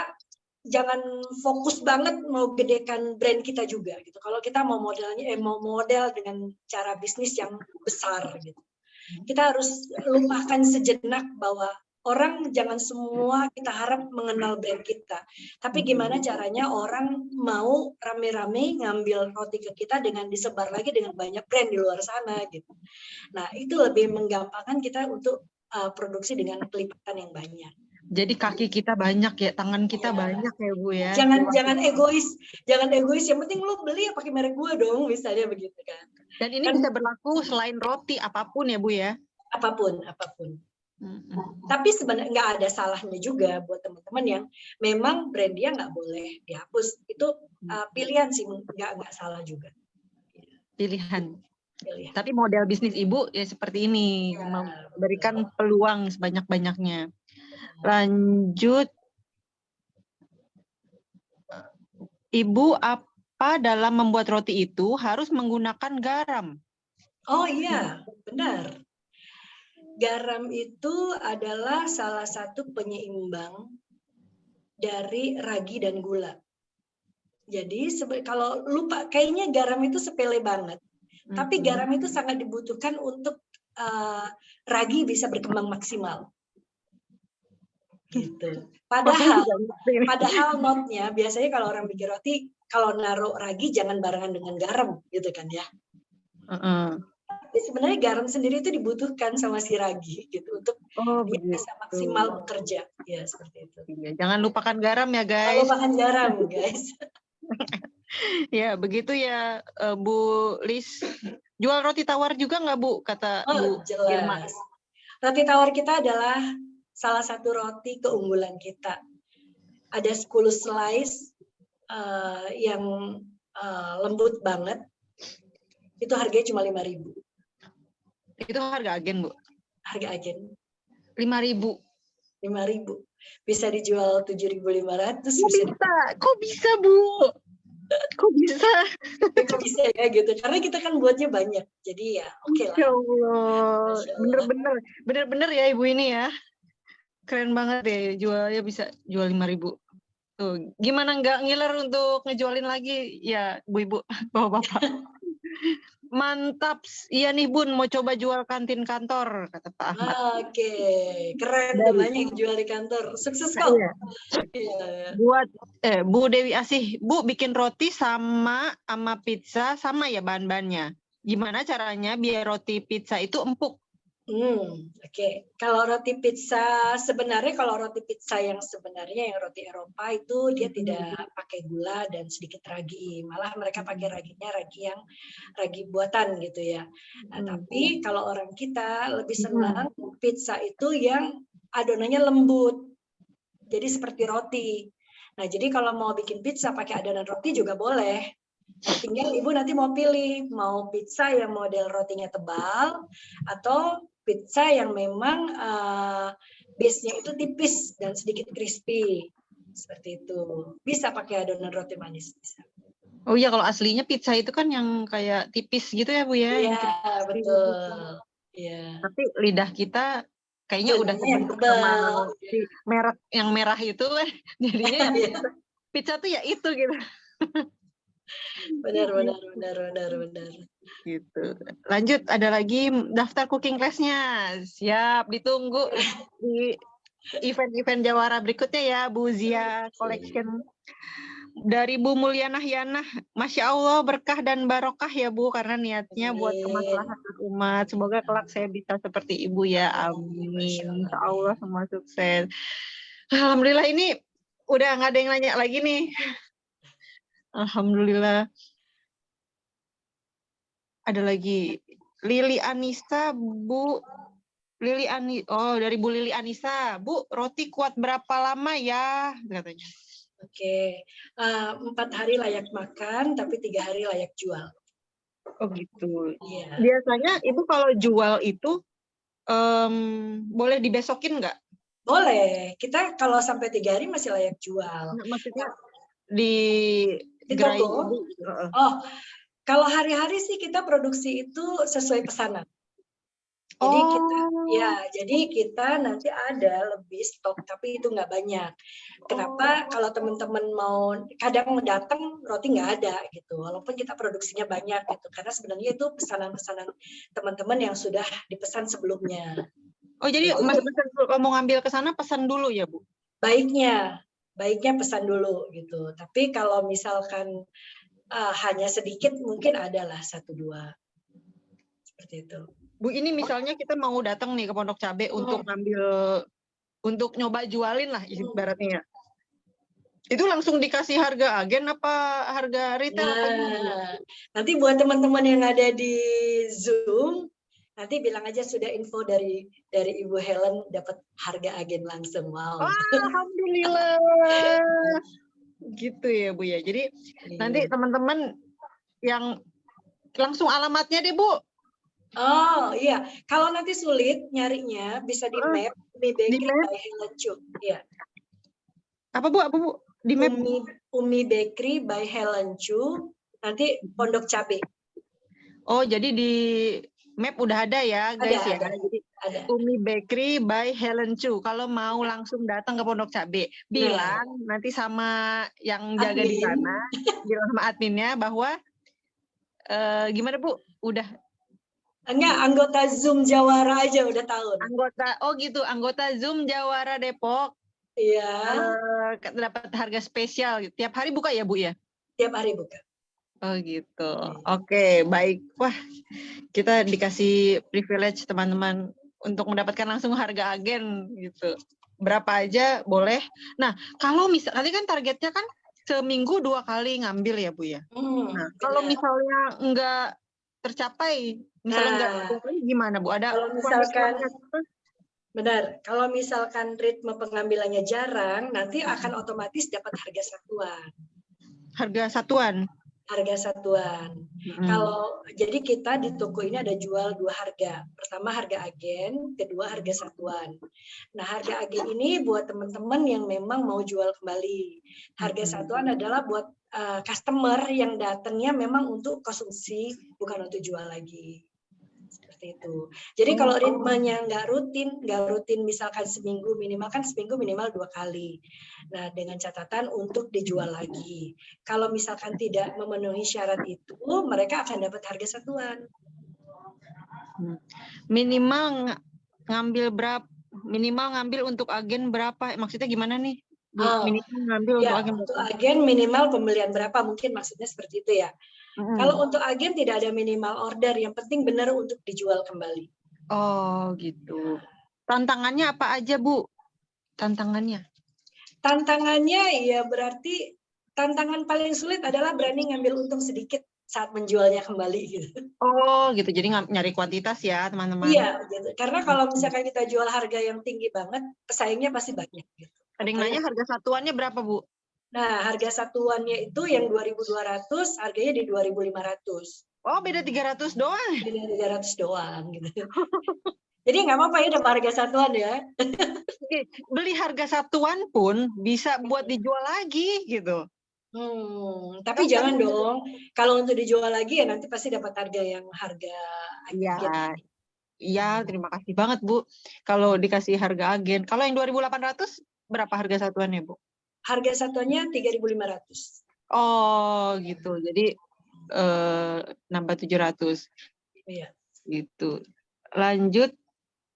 jangan fokus banget mau gedekan brand kita juga gitu. Kalau kita mau model dengan cara bisnis yang besar gitu. Kita harus lupakan sejenak bahwa orang jangan semua kita harap mengenal brand kita. Tapi gimana caranya orang mau rame-rame ngambil roti ke kita dengan disebar lagi dengan banyak brand di luar sana gitu. Nah, itu lebih menggampangkan kita untuk produksi dengan kelipatan yang banyak. Jadi kaki kita banyak ya, tangan kita banyak ya Bu ya. Jangan egois, Yang penting lu beli ya pakai merek gua dong, misalnya begitu kan. Dan ini bisa berlaku selain roti apapun ya Bu ya. Apapun. Tapi sebenarnya nggak ada salahnya juga buat teman-teman yang memang brand dia nggak boleh dihapus. Itu pilihan sih, nggak salah juga. Pilihan. Tapi model bisnis Ibu ya seperti ini, memberikan peluang sebanyak-banyaknya. Lanjut, Ibu, apa dalam membuat roti itu harus menggunakan garam? Oh iya, benar. Garam itu adalah salah satu penyeimbang dari ragi dan gula. Jadi kalau lupa, kayaknya garam itu sepele banget. Tapi garam itu sangat dibutuhkan untuk ragi bisa berkembang maksimal. Gitu. Padahal notnya biasanya kalau orang bikin roti, kalau naruh ragi jangan barengan dengan garam, gitu kan ya. Tapi sebenarnya garam sendiri itu dibutuhkan sama si ragi gitu untuk dia bisa maksimal bekerja, ya seperti itu. Jangan lupakan garam ya guys. Jangan lupakan garam guys. Ya begitu ya Bu Lis. Jual roti tawar juga nggak Bu? Kata Bu Irma. Jelas. Roti tawar kita adalah salah satu roti keunggulan kita. Ada 10 slice, yang lembut banget, itu harganya cuma 5.000. Itu harga agen, Bu? Harga agen. 5.000. 5.000. Bisa dijual 7.500. Kok bisa, Bu? Kok bisa? Kok bisa ya gitu. Karena kita kan buatnya banyak. Jadi ya oke lah. Ya Allah. Masya Allah. Bener-bener ya Ibu ini ya. Keren banget deh, jualnya bisa jual 5.000. Tuh, gimana nggak ngiler untuk ngejualin lagi ya Bu-ibu, Bapak-bapak. Mantap. Iya nih Bun, mau coba jual kantin kantor, kata Pak Ahmad. Oke, keren tuh, banyak yang jual di kantor. Sukses kok. Iya. Iya. Buat Bu Dewi Asih, Bu bikin roti sama pizza sama ya bahan-bahannya. Gimana caranya biar roti pizza itu empuk? Oke. Kalau roti pizza sebenarnya, kalau roti pizza yang sebenarnya yang roti Eropa itu dia tidak pakai gula dan sedikit ragi. Malah mereka pakai raginya ragi buatan gitu ya. Nah, tapi kalau orang kita lebih senang pizza itu yang adonannya lembut. Jadi seperti roti. Nah, jadi kalau mau bikin pizza pakai adonan roti juga boleh. Tinggal Ibu nanti mau pilih, mau pizza yang model rotinya tebal atau pizza yang memang base-nya itu tipis dan sedikit crispy. Seperti itu. Bisa pakai adonan roti manis. Bisa. Oh iya, kalau aslinya pizza itu kan yang kayak tipis gitu ya Bu ya? Iya, betul. Iya. Tapi lidah kita kayaknya udah yang terbentuk tebal. sama si merek yang merah itu kan. Jadinya ya pizza tuh ya itu gitu. Benar. Gitu. Lanjut, ada lagi daftar cooking class-nya. Siap, ditunggu di event-event Jawara berikutnya ya, Bu Zia Collection. Dari Bu Mulyanah Yanah, Masya Allah berkah dan barokah ya Bu, karena niatnya buat kemaslahatan umat. Semoga kelak saya bisa seperti Ibu ya, amin. Insya Allah semua sukses. Alhamdulillah ini udah nggak ada yang nanya lagi nih. Alhamdulillah. Ada lagi Lili Anissa, Bu Lili dari Bu Lili Anissa, Bu, roti kuat berapa lama ya katanya? Oke, 4 hari layak makan, tapi 3 hari layak jual. Oh gitu. Iya. Biasanya Ibu kalau jual itu boleh dibesokin nggak? Boleh. Kita kalau sampai 3 hari masih layak jual. Maksudnya di toko? Oh, kalau hari-hari sih kita produksi itu sesuai pesanan. Jadi kita nanti ada lebih stok, tapi itu nggak banyak. Kenapa? Kalau teman-teman mau kadang datang roti nggak ada gitu, walaupun kita produksinya banyak gitu, karena sebenarnya itu pesanan-pesanan teman-teman yang sudah dipesan sebelumnya. Oh jadi Mas kalau mau ngambil ke sana pesan dulu ya Bu? Baiknya pesan dulu gitu. Tapi kalau misalkan hanya sedikit mungkin adalah 1-2 seperti itu. Bu, ini misalnya kita mau datang nih ke Pondok Cabe untuk nyoba jualin lah ibaratnya. Itu langsung dikasih harga agen apa harga retail? Nanti buat teman-teman yang ada di Zoom, nanti bilang aja sudah info dari Ibu Helen dapat harga agen langsung. Wow. Alhamdulillah. Gitu ya Bu ya. Jadi nanti teman-teman yang langsung alamatnya deh Bu. Oh iya, kalau nanti sulit nyarinya bisa di map Umi Bakery by Helen Chu. Iya. Apa Bu? Di map Umi Bakery by Helen Chu, nanti Pondok Cabe. Oh, jadi di map udah ada ya, guys ya. Jadi ada. Umi Bakery by Helen Chu. Kalau mau langsung datang ke Pondok Cabe, bilang nanti sama yang jaga di sana, bilang sama adminnya bahwa gimana Bu? Udah enggak, anggota Zoom Jawara aja udah tahu. Anggota Zoom Jawara Depok. Iya. Dapat harga spesial. Tiap hari buka ya Bu ya? Tiap hari buka. Oh gitu. Oke, baik. Wah, kita dikasih privilege teman-teman untuk mendapatkan langsung harga agen gitu. Berapa aja boleh. Nah, kalau tadi kan targetnya kan seminggu 2 kali ngambil ya Bu ya. Nah, kalau misalnya enggak tercapai, misalnya enggak gimana Bu? Ada kalau misalkan benar, kalau misalkan ritme pengambilannya jarang, nanti akan otomatis dapat harga satuan. Harga satuan. Harga satuan. Kalau jadi kita di toko ini ada jual 2 harga. Pertama harga agen, kedua harga satuan. Nah, harga agen ini buat teman-teman yang memang mau jual kembali. Harga satuan adalah buat customer yang datangnya memang untuk konsumsi, bukan untuk jual lagi. Seperti itu. Jadi kalau ritmenya nggak rutin misalkan seminggu minimal 2 kali. Nah, dengan catatan untuk dijual lagi. Kalau misalkan tidak memenuhi syarat itu, mereka akan dapat harga satuan. Minimal ngambil untuk agen berapa? Maksudnya gimana nih? Minimal ngambil untuk agen berapa? Untuk agen minimal pembelian berapa? Mungkin maksudnya seperti itu ya. Kalau untuk agen tidak ada minimal order, yang penting benar untuk dijual kembali. Oh gitu. Tantangannya apa aja, Bu? Tantangannya ya berarti tantangan paling sulit adalah berani ngambil untung sedikit saat menjualnya kembali gitu. Oh gitu, jadi nyari kuantitas ya teman-teman. Iya, gitu. Karena kalau misalkan kita jual harga yang tinggi banget, pesaingnya pasti banyak. Gitu. Ada yang nanya harga satuannya berapa, Bu? Nah, harga satuannya itu yang 2.200, harganya di 2.500. Oh, beda 300 doang? Beda 300 doang. Gitu. Jadi nggak apa-apa ya dapat harga satuan ya. Beli harga satuan pun bisa buat dijual lagi gitu. Tapi jangan dong. Kalau untuk dijual lagi ya nanti pasti dapat harga yang harga agen. Iya, terima kasih banget, Bu. Kalau dikasih harga agen. Kalau yang 2.800 berapa harga satuannya, Bu? Harga satuannya 3.500. Oh, gitu. Jadi nambah 700. Iya. Gitu. Lanjut,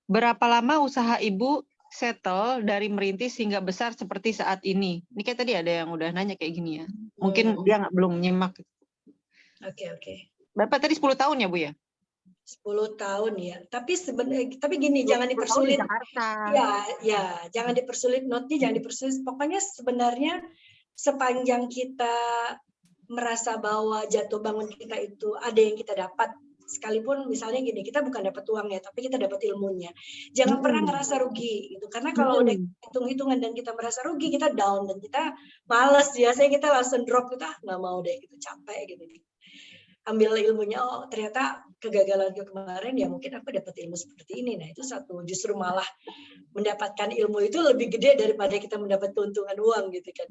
berapa lama usaha Ibu settle dari merintis hingga besar seperti saat ini? Ini kayak tadi ada yang udah nanya kayak gini ya. Mungkin dia belum nyimak. Oke. Berapa tadi 10 tahun ya, Bu ya? 10 tahun ya. Tapi gini, jangan dipersulit. Ya, jangan dipersulit notnya, jangan dipersulit. Pokoknya sebenarnya sepanjang kita merasa bahwa jatuh bangun kita itu ada yang kita dapat, sekalipun misalnya gini, kita bukan dapat uangnya, tapi kita dapat ilmunya. Jangan pernah ngerasa rugi gitu. Karena kalau udah hitung-hitungan dan kita merasa rugi, kita down dan kita malas. Biasanya kita langsung drop, kita nggak mau deh, gitu, capek gitu. Ambil ilmunya, oh ternyata kegagalan kemarin ya mungkin aku dapat ilmu seperti ini. Nah itu satu, justru malah mendapatkan ilmu itu lebih gede daripada kita mendapat keuntungan uang gitu kan.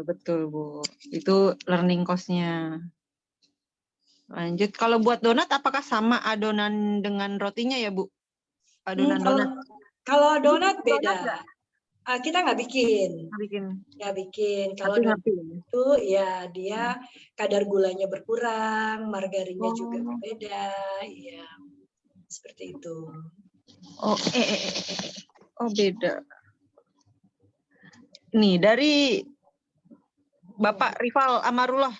Betul Bu. Itu learning cost-nya. Lanjut, kalau buat donat apakah sama adonan dengan rotinya ya Bu? Adonan donat. Kalau donat beda. Kita nggak bikin. Kalau donat itu ya dia kadar gulanya berkurang, margarinnya juga berbeda, ya seperti itu. Beda. Nih dari Bapak Rival Amarullah.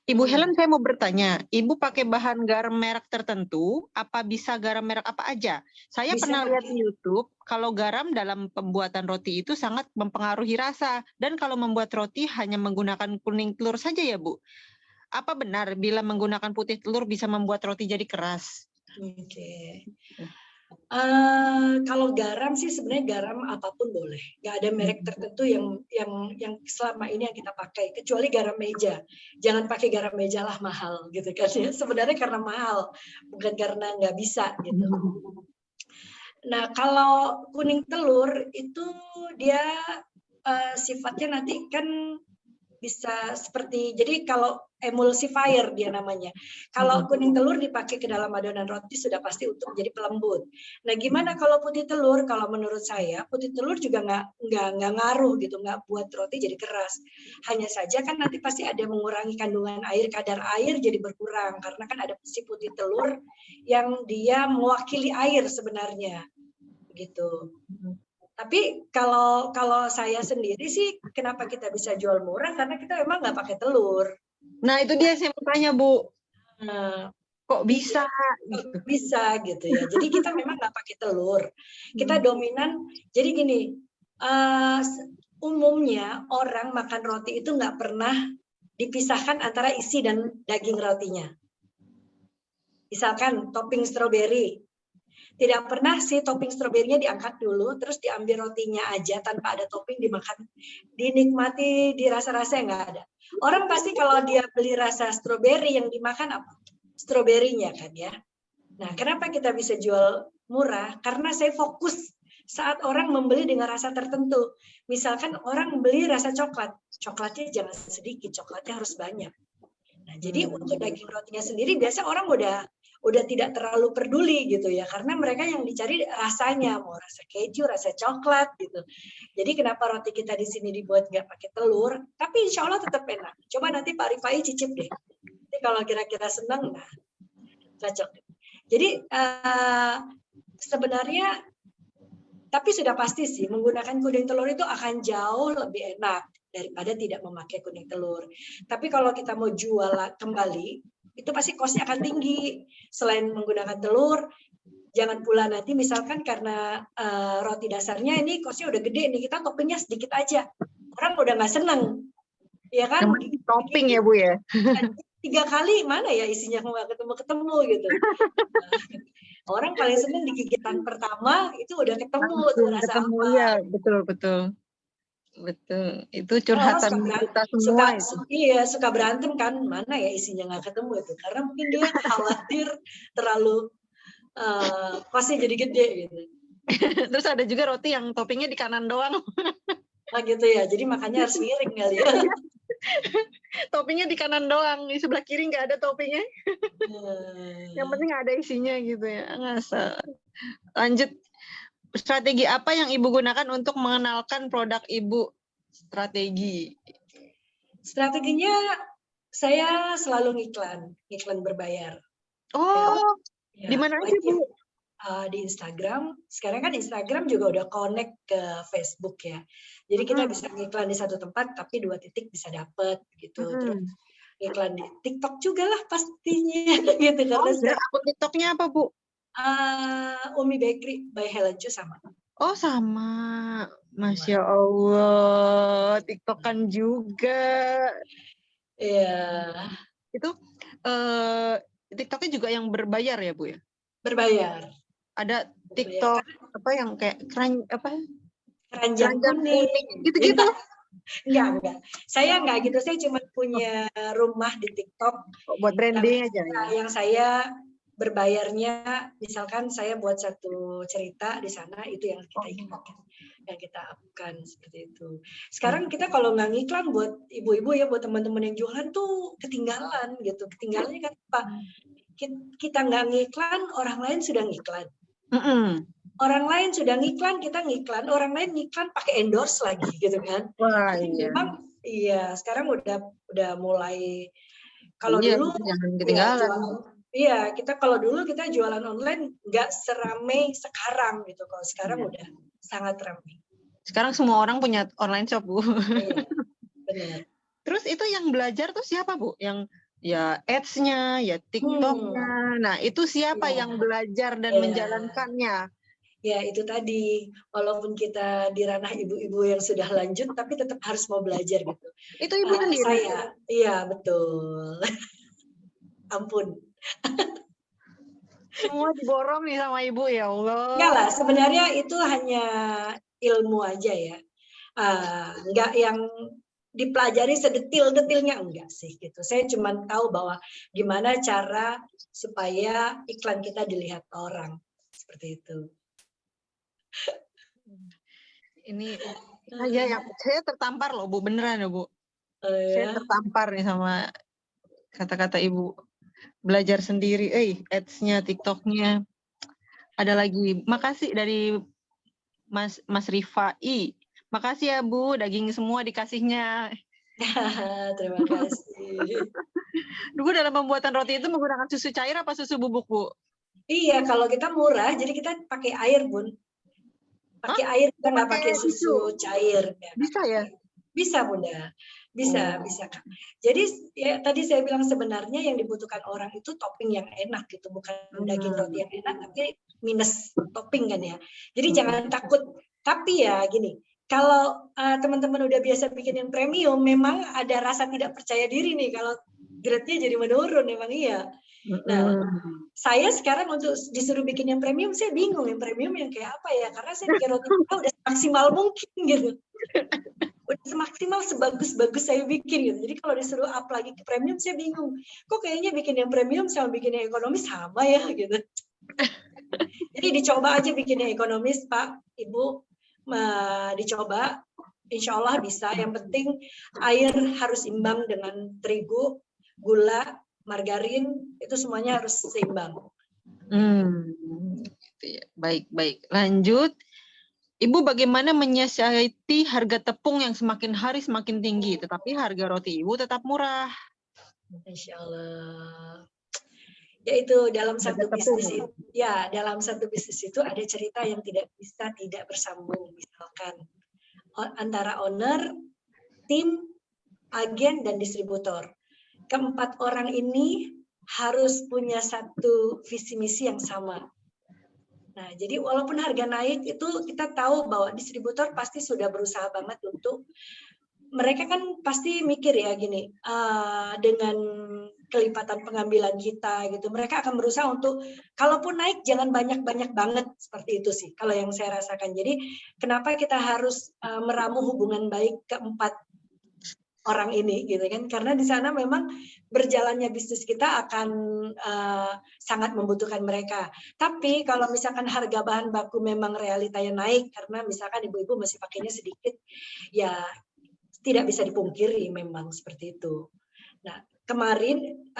Ibu Helen, saya mau bertanya, Ibu pakai bahan garam merek tertentu, apa bisa garam merek apa aja? Saya pernah lihat di YouTube, kalau garam dalam pembuatan roti itu sangat mempengaruhi rasa, dan kalau membuat roti hanya menggunakan kuning telur saja ya Bu? Apa benar bila menggunakan putih telur bisa membuat roti jadi keras? Oke. Kalau garam sih sebenarnya garam apapun boleh, nggak ada merek tertentu yang selama ini yang kita pakai, kecuali garam meja. Jangan pakai garam meja lah, mahal gitu kan ya. Sebenarnya karena mahal, bukan karena nggak bisa gitu. Nah kalau kuning telur itu dia sifatnya nanti kan bisa seperti, jadi kalau emulsifier dia namanya. Kalau kuning telur dipakai ke dalam adonan roti sudah pasti untuk menjadi pelembut. Nah, gimana kalau putih telur? Kalau menurut saya putih telur juga nggak ngaruh gitu, nggak buat roti jadi keras. Hanya saja kan nanti pasti ada mengurangi kandungan air, kadar air jadi berkurang karena kan ada si putih telur yang dia mewakili air sebenarnya, gitu. Tapi kalau saya sendiri sih, kenapa kita bisa jual murah? Karena kita memang nggak pakai telur. Nah itu dia saya mau tanya Bu. Kok bisa? Bisa gitu ya. Jadi kita memang nggak pakai telur. Kita dominan. Jadi gini, umumnya orang makan roti itu nggak pernah dipisahkan antara isi dan daging rotinya. Misalkan topping stroberi. Tidak pernah si topping stroberinya diangkat dulu, terus diambil rotinya aja tanpa ada topping dimakan, dinikmati, dirasa-rasa nggak ada. Orang pasti kalau dia beli rasa stroberi yang dimakan apa? Stroberinya kan ya. Nah, kenapa kita bisa jual murah? Karena saya fokus saat orang membeli dengan rasa tertentu. Misalkan orang beli rasa coklat, coklatnya jangan sedikit, coklatnya harus banyak. Nah, jadi untuk daging rotinya sendiri biasa orang udah tidak terlalu peduli gitu ya, karena mereka yang dicari rasanya, mau rasa keju, rasa coklat gitu. Jadi kenapa roti kita di sini dibuat nggak pakai telur, tapi insya Allah tetap enak. Coba nanti Pak Rifai cicip deh. Jadi kalau kira-kira senang, nah cocok. Jadi sebenarnya, tapi sudah pasti sih menggunakan kuning telur itu akan jauh lebih enak daripada tidak memakai kuning telur. Tapi kalau kita mau jual kembali, itu pasti cost-nya akan tinggi. Selain menggunakan telur, jangan pula nanti misalkan karena roti dasarnya ini cost-nya udah gede nih, kita toppingnya sedikit aja. Orang udah nggak seneng. Ya kan? Topping ya Bu ya? 3 kali mana ya isinya nggak ketemu gitu. Orang paling seneng di gigitan pertama itu udah ketemu tuh rasa apa. Iya, betul. Itu curhatan kita semua itu. Iya, suka berantem kan, mana ya isinya nggak ketemu itu. Karena mungkin dia khawatir terlalu pasti jadi gede gitu. Terus ada juga roti yang toppingnya di kanan doang. Nah gitu ya, jadi makanya harus miring kali ya. Toppingnya di kanan doang, di sebelah kiri nggak ada toppingnya. Yang penting ada isinya gitu ya. Ngasal. Lanjut, strategi apa yang Ibu gunakan untuk mengenalkan produk Ibu? Strateginya saya selalu ngiklan berbayar. Oh, ya, di mana aja Bu? Di Instagram. Sekarang kan Instagram juga udah connect ke Facebook ya. Jadi kita bisa ngiklan di satu tempat tapi 2 titik bisa dapet gitu. Terus iklan di TikTok juga lah pastinya gitu. Karena akun TikToknya apa Bu? Umi Bakery by Helen Chu sama. Oh sama, Masya Allah, TikTokan juga. Iya. Itu TikToknya juga yang berbayar ya Bu ya? Berbayar. Ada TikTok apa yang kayak keranjang kuning gitu-gitu. Enggak. Saya enggak gitu. Saya cuma punya rumah di TikTok. Buat branding aja ya. Yang saya berbayarnya, misalkan saya buat satu cerita di sana, itu yang kita iklankan, yang kita upkan seperti itu. Sekarang kita kalau nggak ngiklan buat ibu-ibu ya, buat teman-teman yang jualan tuh ketinggalan gitu. Ketinggalannya kan apa? Kita nggak ngiklan, orang lain sudah ngiklan. Orang lain sudah ngiklan, kita ngiklan, orang lain ngiklan pakai endorse lagi gitu kan. Wah, jadi iya. Memang iya, sekarang udah mulai, kalau dulu jangan ketinggalan. Iya, kita kalau dulu kita jualan online nggak seramai sekarang gitu. Kalau sekarang udah sangat ramai. Sekarang semua orang punya online shop Bu. Iya, benar. Terus itu yang belajar tuh siapa Bu? Yang ya ads-nya, ya TikTok-nya. Nah, itu siapa yang belajar dan menjalankannya? Ya, itu tadi. Walaupun kita di ranah ibu-ibu yang sudah lanjut, tapi tetap harus mau belajar gitu. Itu Ibu sendiri? Iya, betul. Ampun. Semua diborong nih sama Ibu, ya Allah. Enggak lah, sebenarnya itu hanya ilmu aja ya. Enggak yang dipelajari sedetil-detilnya, enggak sih gitu. Saya cuma tahu bahwa gimana cara supaya iklan kita dilihat orang. Seperti itu. Ini yang saya tertampar loh Bu, beneran ya Bu. Saya tertampar nih sama kata-kata Ibu. Belajar sendiri, ads-nya, TikTok-nya. Ada lagi, makasih dari Mas Rifai. Makasih ya Bu, daging semua dikasihnya. Terima kasih. Bu, dalam pembuatan roti itu menggunakan susu cair apa susu bubuk Bu? Iya, kalau kita murah, jadi kita pakai air Bun. Pakai air, kita nggak pakai susu cair. Bisa ya? Bisa Bunda. Bisa Kak. Jadi ya, tadi saya bilang sebenarnya yang dibutuhkan orang itu topping yang enak gitu, bukan daging roti yang enak, tapi minus topping kan ya. Jadi jangan takut. Tapi ya gini, kalau teman-teman udah biasa bikin yang premium, memang ada rasa tidak percaya diri nih kalau grade-nya jadi menurun, emang iya. Nah, saya sekarang untuk disuruh bikin yang premium, saya bingung yang premium yang kayak apa ya, karena saya bikin roti buka udah maksimal mungkin gitu. Udah semaksimal sebagus-bagus saya bikin gitu. Jadi kalau disuruh up lagi ke premium, saya bingung. Kok kayaknya bikin yang premium sama bikin yang ekonomis sama ya gitu. Jadi dicoba aja bikin yang ekonomis, Pak, Ibu. Dicoba, insya Allah bisa. Yang penting air harus imbang dengan terigu, gula, margarin, itu semuanya harus seimbang. Baik. Lanjut. Ibu bagaimana menyiasati harga tepung yang semakin hari semakin tinggi, tetapi harga roti Ibu tetap murah? Insya Allah. Yaitu dalam satu bisnis itu, ya dalam satu bisnis itu ada cerita yang tidak bisa tidak bersambung. Misalkan antara owner, tim, agen, dan distributor. Keempat orang ini harus punya satu visi misi yang sama. Nah, jadi walaupun harga naik itu kita tahu bahwa distributor pasti sudah berusaha banget untuk, mereka kan pasti mikir ya gini, dengan kelipatan pengambilan kita gitu, mereka akan berusaha untuk kalaupun naik jangan banyak-banyak banget, seperti itu sih kalau yang saya rasakan. Jadi kenapa kita harus meramu hubungan baik keempat orang ini gitu kan, karena di sana memang berjalannya bisnis kita akan sangat membutuhkan mereka. Tapi kalau misalkan harga bahan baku memang realitanya naik karena misalkan ibu-ibu masih pakainya sedikit, ya tidak bisa dipungkiri memang seperti itu. Nah, kemarin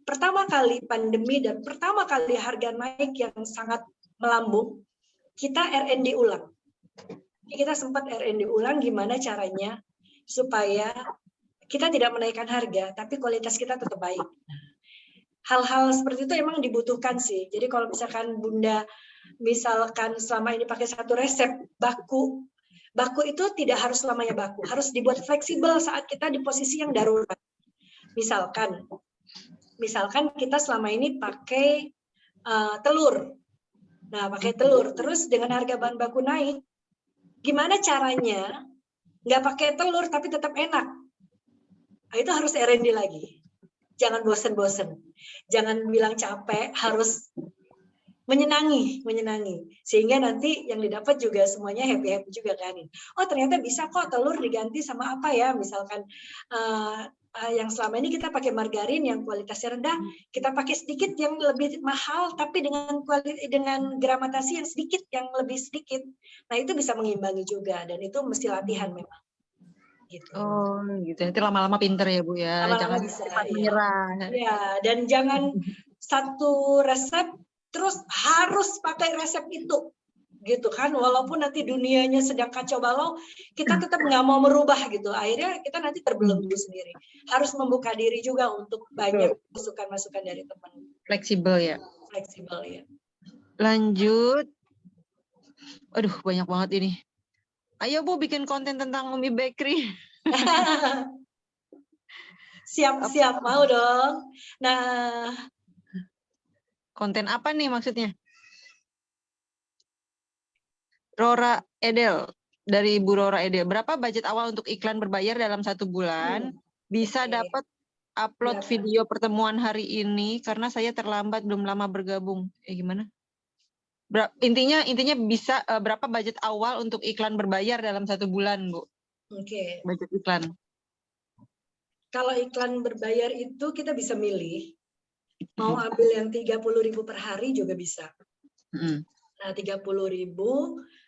pertama kali pandemi dan pertama kali harga naik yang sangat melambung, kita R&D ulang. Kita sempat R&D ulang gimana caranya supaya kita tidak menaikkan harga, tapi kualitas kita tetap baik. Hal-hal seperti itu emang dibutuhkan sih. Jadi kalau misalkan Bunda, misalkan selama ini pakai satu resep baku itu tidak harus selamanya baku, harus dibuat fleksibel saat kita di posisi yang darurat. Misalkan kita selama ini pakai telur. Nah, pakai telur, terus dengan harga bahan baku naik, gimana caranya nggak pakai telur tapi tetap enak? Nah, itu harus R&D lagi. Jangan bosen-bosen. Jangan bilang capek, harus menyenangi. Sehingga nanti yang didapat juga semuanya happy-happy juga kan. Oh, ternyata bisa kok telur diganti sama apa ya? Misalkan yang selama ini kita pakai margarin yang kualitasnya rendah, kita pakai sedikit yang lebih mahal tapi dengan gramatasi yang sedikit, yang lebih sedikit. Nah, itu bisa mengimbangi juga dan itu mesti latihan memang. Gitu. Oh, gitu. Nanti lama-lama pinter ya, Bu ya. Lama-lama Jangan bisa, cepat menyerah. Ya, dan jangan satu resep terus harus pakai resep itu. Gitu kan, walaupun nanti dunianya sedang kacau balau, kita tetap nggak mau merubah gitu. Akhirnya kita nanti terbelenggu sendiri. Harus membuka diri juga untuk banyak masukan-masukan dari teman. Fleksibel ya. Fleksibel ya. Lanjut. Aduh, banyak banget ini. Ayo Bu bikin konten tentang Umi Bakery. Siap-siap, mau dong. Nah, konten apa nih maksudnya? Rora Edel, dari Ibu Rora Edel. Berapa budget awal untuk iklan berbayar dalam 1 bulan? Bisa dapat upload video pertemuan hari ini karena saya terlambat, belum lama bergabung. Gimana? Intinya bisa berapa budget awal untuk iklan berbayar dalam 1 bulan, Bu? Oke. Budget iklan. Kalau iklan berbayar itu kita bisa milih. Mau ambil yang 30.000 per hari juga bisa. Nah, 30.000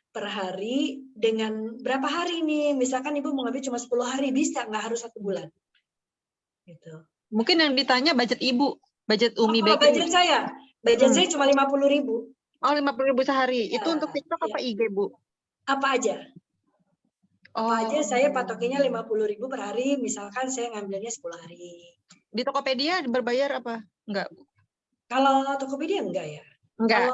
per hari dengan berapa hari nih? Misalkan Ibu mau ngambil cuma 10 hari, bisa, nggak harus 1 bulan. Gitu. Mungkin yang ditanya budget Ibu, budget Umi Bakery. Budget saya cuma 50.000. Oh, 50.000 sehari. Ya, itu untuk TikTok apa IG, Bu? Apa aja. Apa aja saya patokinnya 50.000 per hari, misalkan saya ngambilnya 10 hari. Di Tokopedia berbayar apa? Enggak, Bu? Kalau Tokopedia enggak ya? Enggak.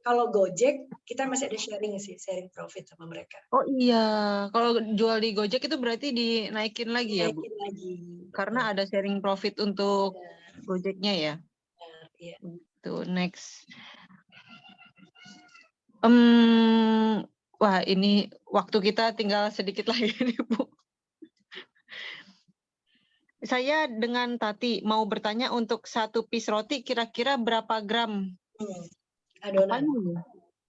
Kalau Gojek kita masih ada sharing profit sama mereka. Oh iya, kalau jual di Gojek itu berarti dinaikin lagi ya, Bu? Dinaikin lagi. Karena ada sharing profit untuk Gojeknya ya. Iya. Tuh, next. Wah, ini waktu kita tinggal sedikit lagi nih, Bu. saya dengan Tati mau bertanya untuk satu piece roti kira-kira berapa gram? Adonan.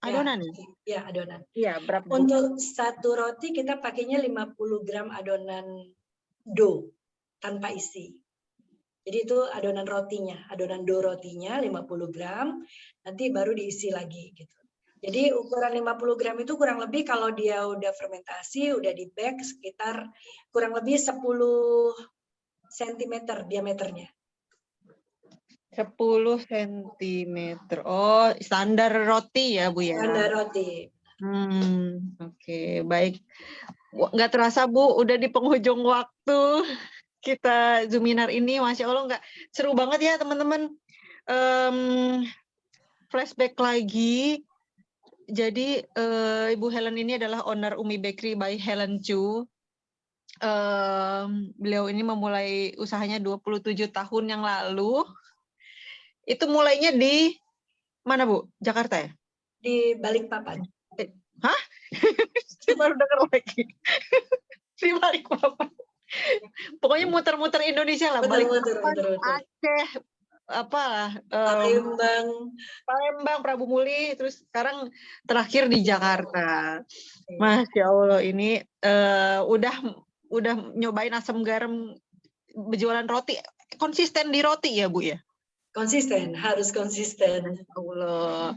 Adonan. Ya, adonan. Iya, berapa? Untuk satu roti kita pakainya 50 gram adonan dough tanpa isi. Jadi itu adonan rotinya, adonan dough rotinya 50 gram, nanti baru diisi lagi gitu. Jadi ukuran 50 gram itu kurang lebih kalau dia udah fermentasi, udah di bag sekitar kurang lebih 10 cm diameternya. 10 cm. Oh, standar roti ya, Bu ya? Standar roti. Oke, baik. Nggak terasa, Bu, udah di penghujung waktu kita Zoominar ini. Masya Allah, nggak seru banget ya, teman-teman. Flashback lagi. Jadi, Ibu Helen ini adalah owner Umi Bakery by Helen Chu. Beliau ini memulai usahanya 27 tahun yang lalu. Itu mulainya di mana, Bu? Jakarta ya? Di Balikpapan. Hah? Saya baru dengar lagi. Di Balikpapan. Pokoknya muter-muter Indonesia lah. Balikpapan, Aceh, Palembang, Prabu Muli, terus sekarang terakhir di Jakarta. Masya Allah, ini udah nyobain asam garam berjualan roti. Konsisten di roti ya, Bu ya? Konsisten, harus konsisten. Allah.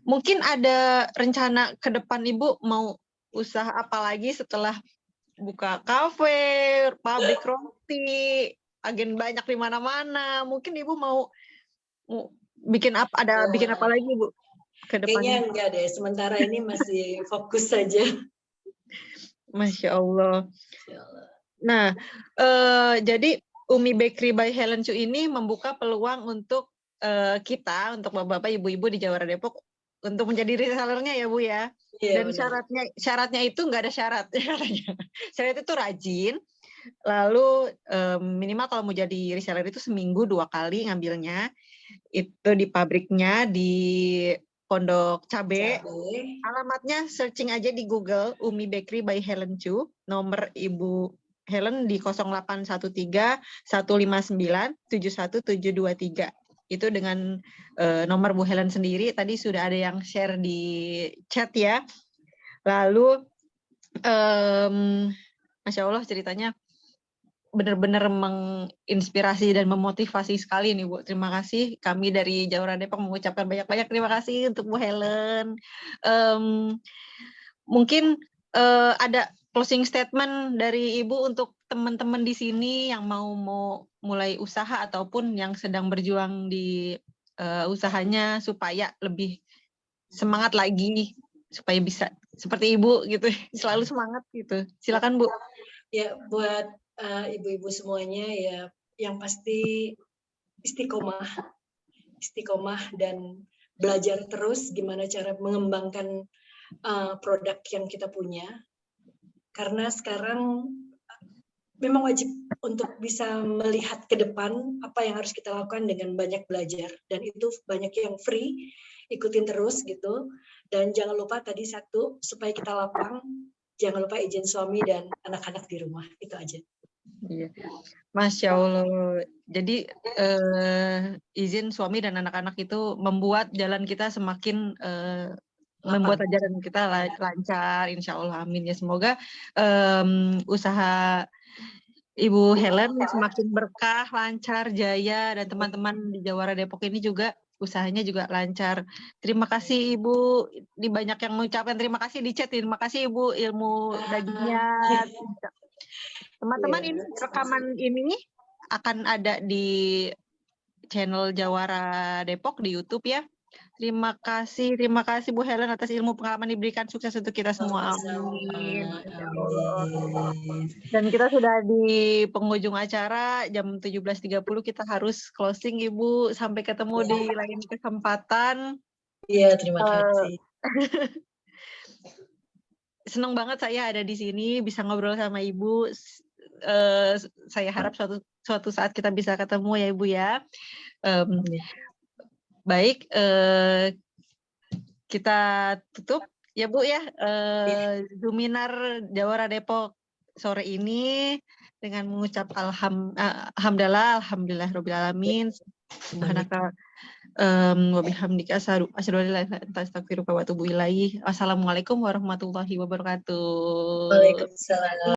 Mungkin ada rencana ke depan Ibu mau usaha apa lagi setelah buka kafe, pabrik roti, agen banyak di mana-mana. Mungkin Ibu mau bikin apa? Bikin apa lagi, Bu? Ke depannya? Kayaknya enggak deh. Sementara ini masih fokus saja. Masya Allah. Nah, jadi Umi Bakery by Helen Chu ini membuka peluang untuk kita, untuk bapak-bapak, ibu-ibu di Jawara Depok, untuk menjadi resellernya ya, Bu ya. Iya, dan syaratnya itu nggak ada syarat. Syarat itu rajin, lalu minimal kalau mau jadi reseller itu seminggu 2 kali ngambilnya, itu di pabriknya di Pondok Cabe. Alamatnya searching aja di Google, Umi Bakery by Helen Chu. Nomor Ibu Helen di 0813 159 71723. Itu dengan nomor Bu Helen sendiri. Tadi sudah ada yang share di chat ya. Lalu, Masya Allah ceritanya benar-benar menginspirasi dan memotivasi sekali nih, Bu. Terima kasih. Kami dari Jawara Depok mengucapkan banyak-banyak terima kasih untuk Bu Helen. Mungkin ada closing statement dari Ibu untuk teman-teman di sini yang mau mulai usaha ataupun yang sedang berjuang di usahanya supaya lebih semangat lagi, supaya bisa seperti Ibu gitu, selalu semangat gitu. Silakan, Bu. Ya, buat ibu-ibu semuanya ya, yang pasti istiqomah dan belajar terus gimana cara mengembangkan produk yang kita punya. Karena sekarang memang wajib untuk bisa melihat ke depan apa yang harus kita lakukan dengan banyak belajar, dan itu banyak yang free, ikutin terus gitu. Dan jangan lupa tadi satu, supaya kita lapang, jangan lupa izin suami dan anak-anak di rumah, itu aja. Iya. Masya Allah. Jadi izin suami dan anak-anak itu membuat jalan kita semakin membuat ajaran kita lancar, insya Allah, amin ya. Semoga usaha Ibu Helen semakin berkah, lancar, jaya, dan teman-teman di Jawara Depok ini juga usahanya juga lancar. Terima kasih Ibu, di banyak yang mengucapkan terima kasih di chat. Terima kasih Ibu, ilmu dagingnya. Teman-teman, ini rekaman ini akan ada di channel Jawara Depok di YouTube ya. Terima kasih Bu Helen atas ilmu pengalaman diberikan, sukses untuk kita semua. Amin. Dan kita sudah di penghujung acara, jam 17.30 kita harus closing Ibu. Sampai ketemu di lain kesempatan. Iya, terima kasih. Senang banget saya ada di sini, bisa ngobrol sama Ibu. Saya harap suatu saat kita bisa ketemu ya Ibu ya. Baik, kita tutup ya Bu ya. Zoominar Jawara Depok sore ini dengan mengucap alhamdulillah rabbil alamin. Subhanaka wa bihamdika asyhadu an la ilaha illa anta astaghfiruka wa atubu ilaik. Wassalamualaikum warahmatullahi wabarakatuh. Waalaikumsalam.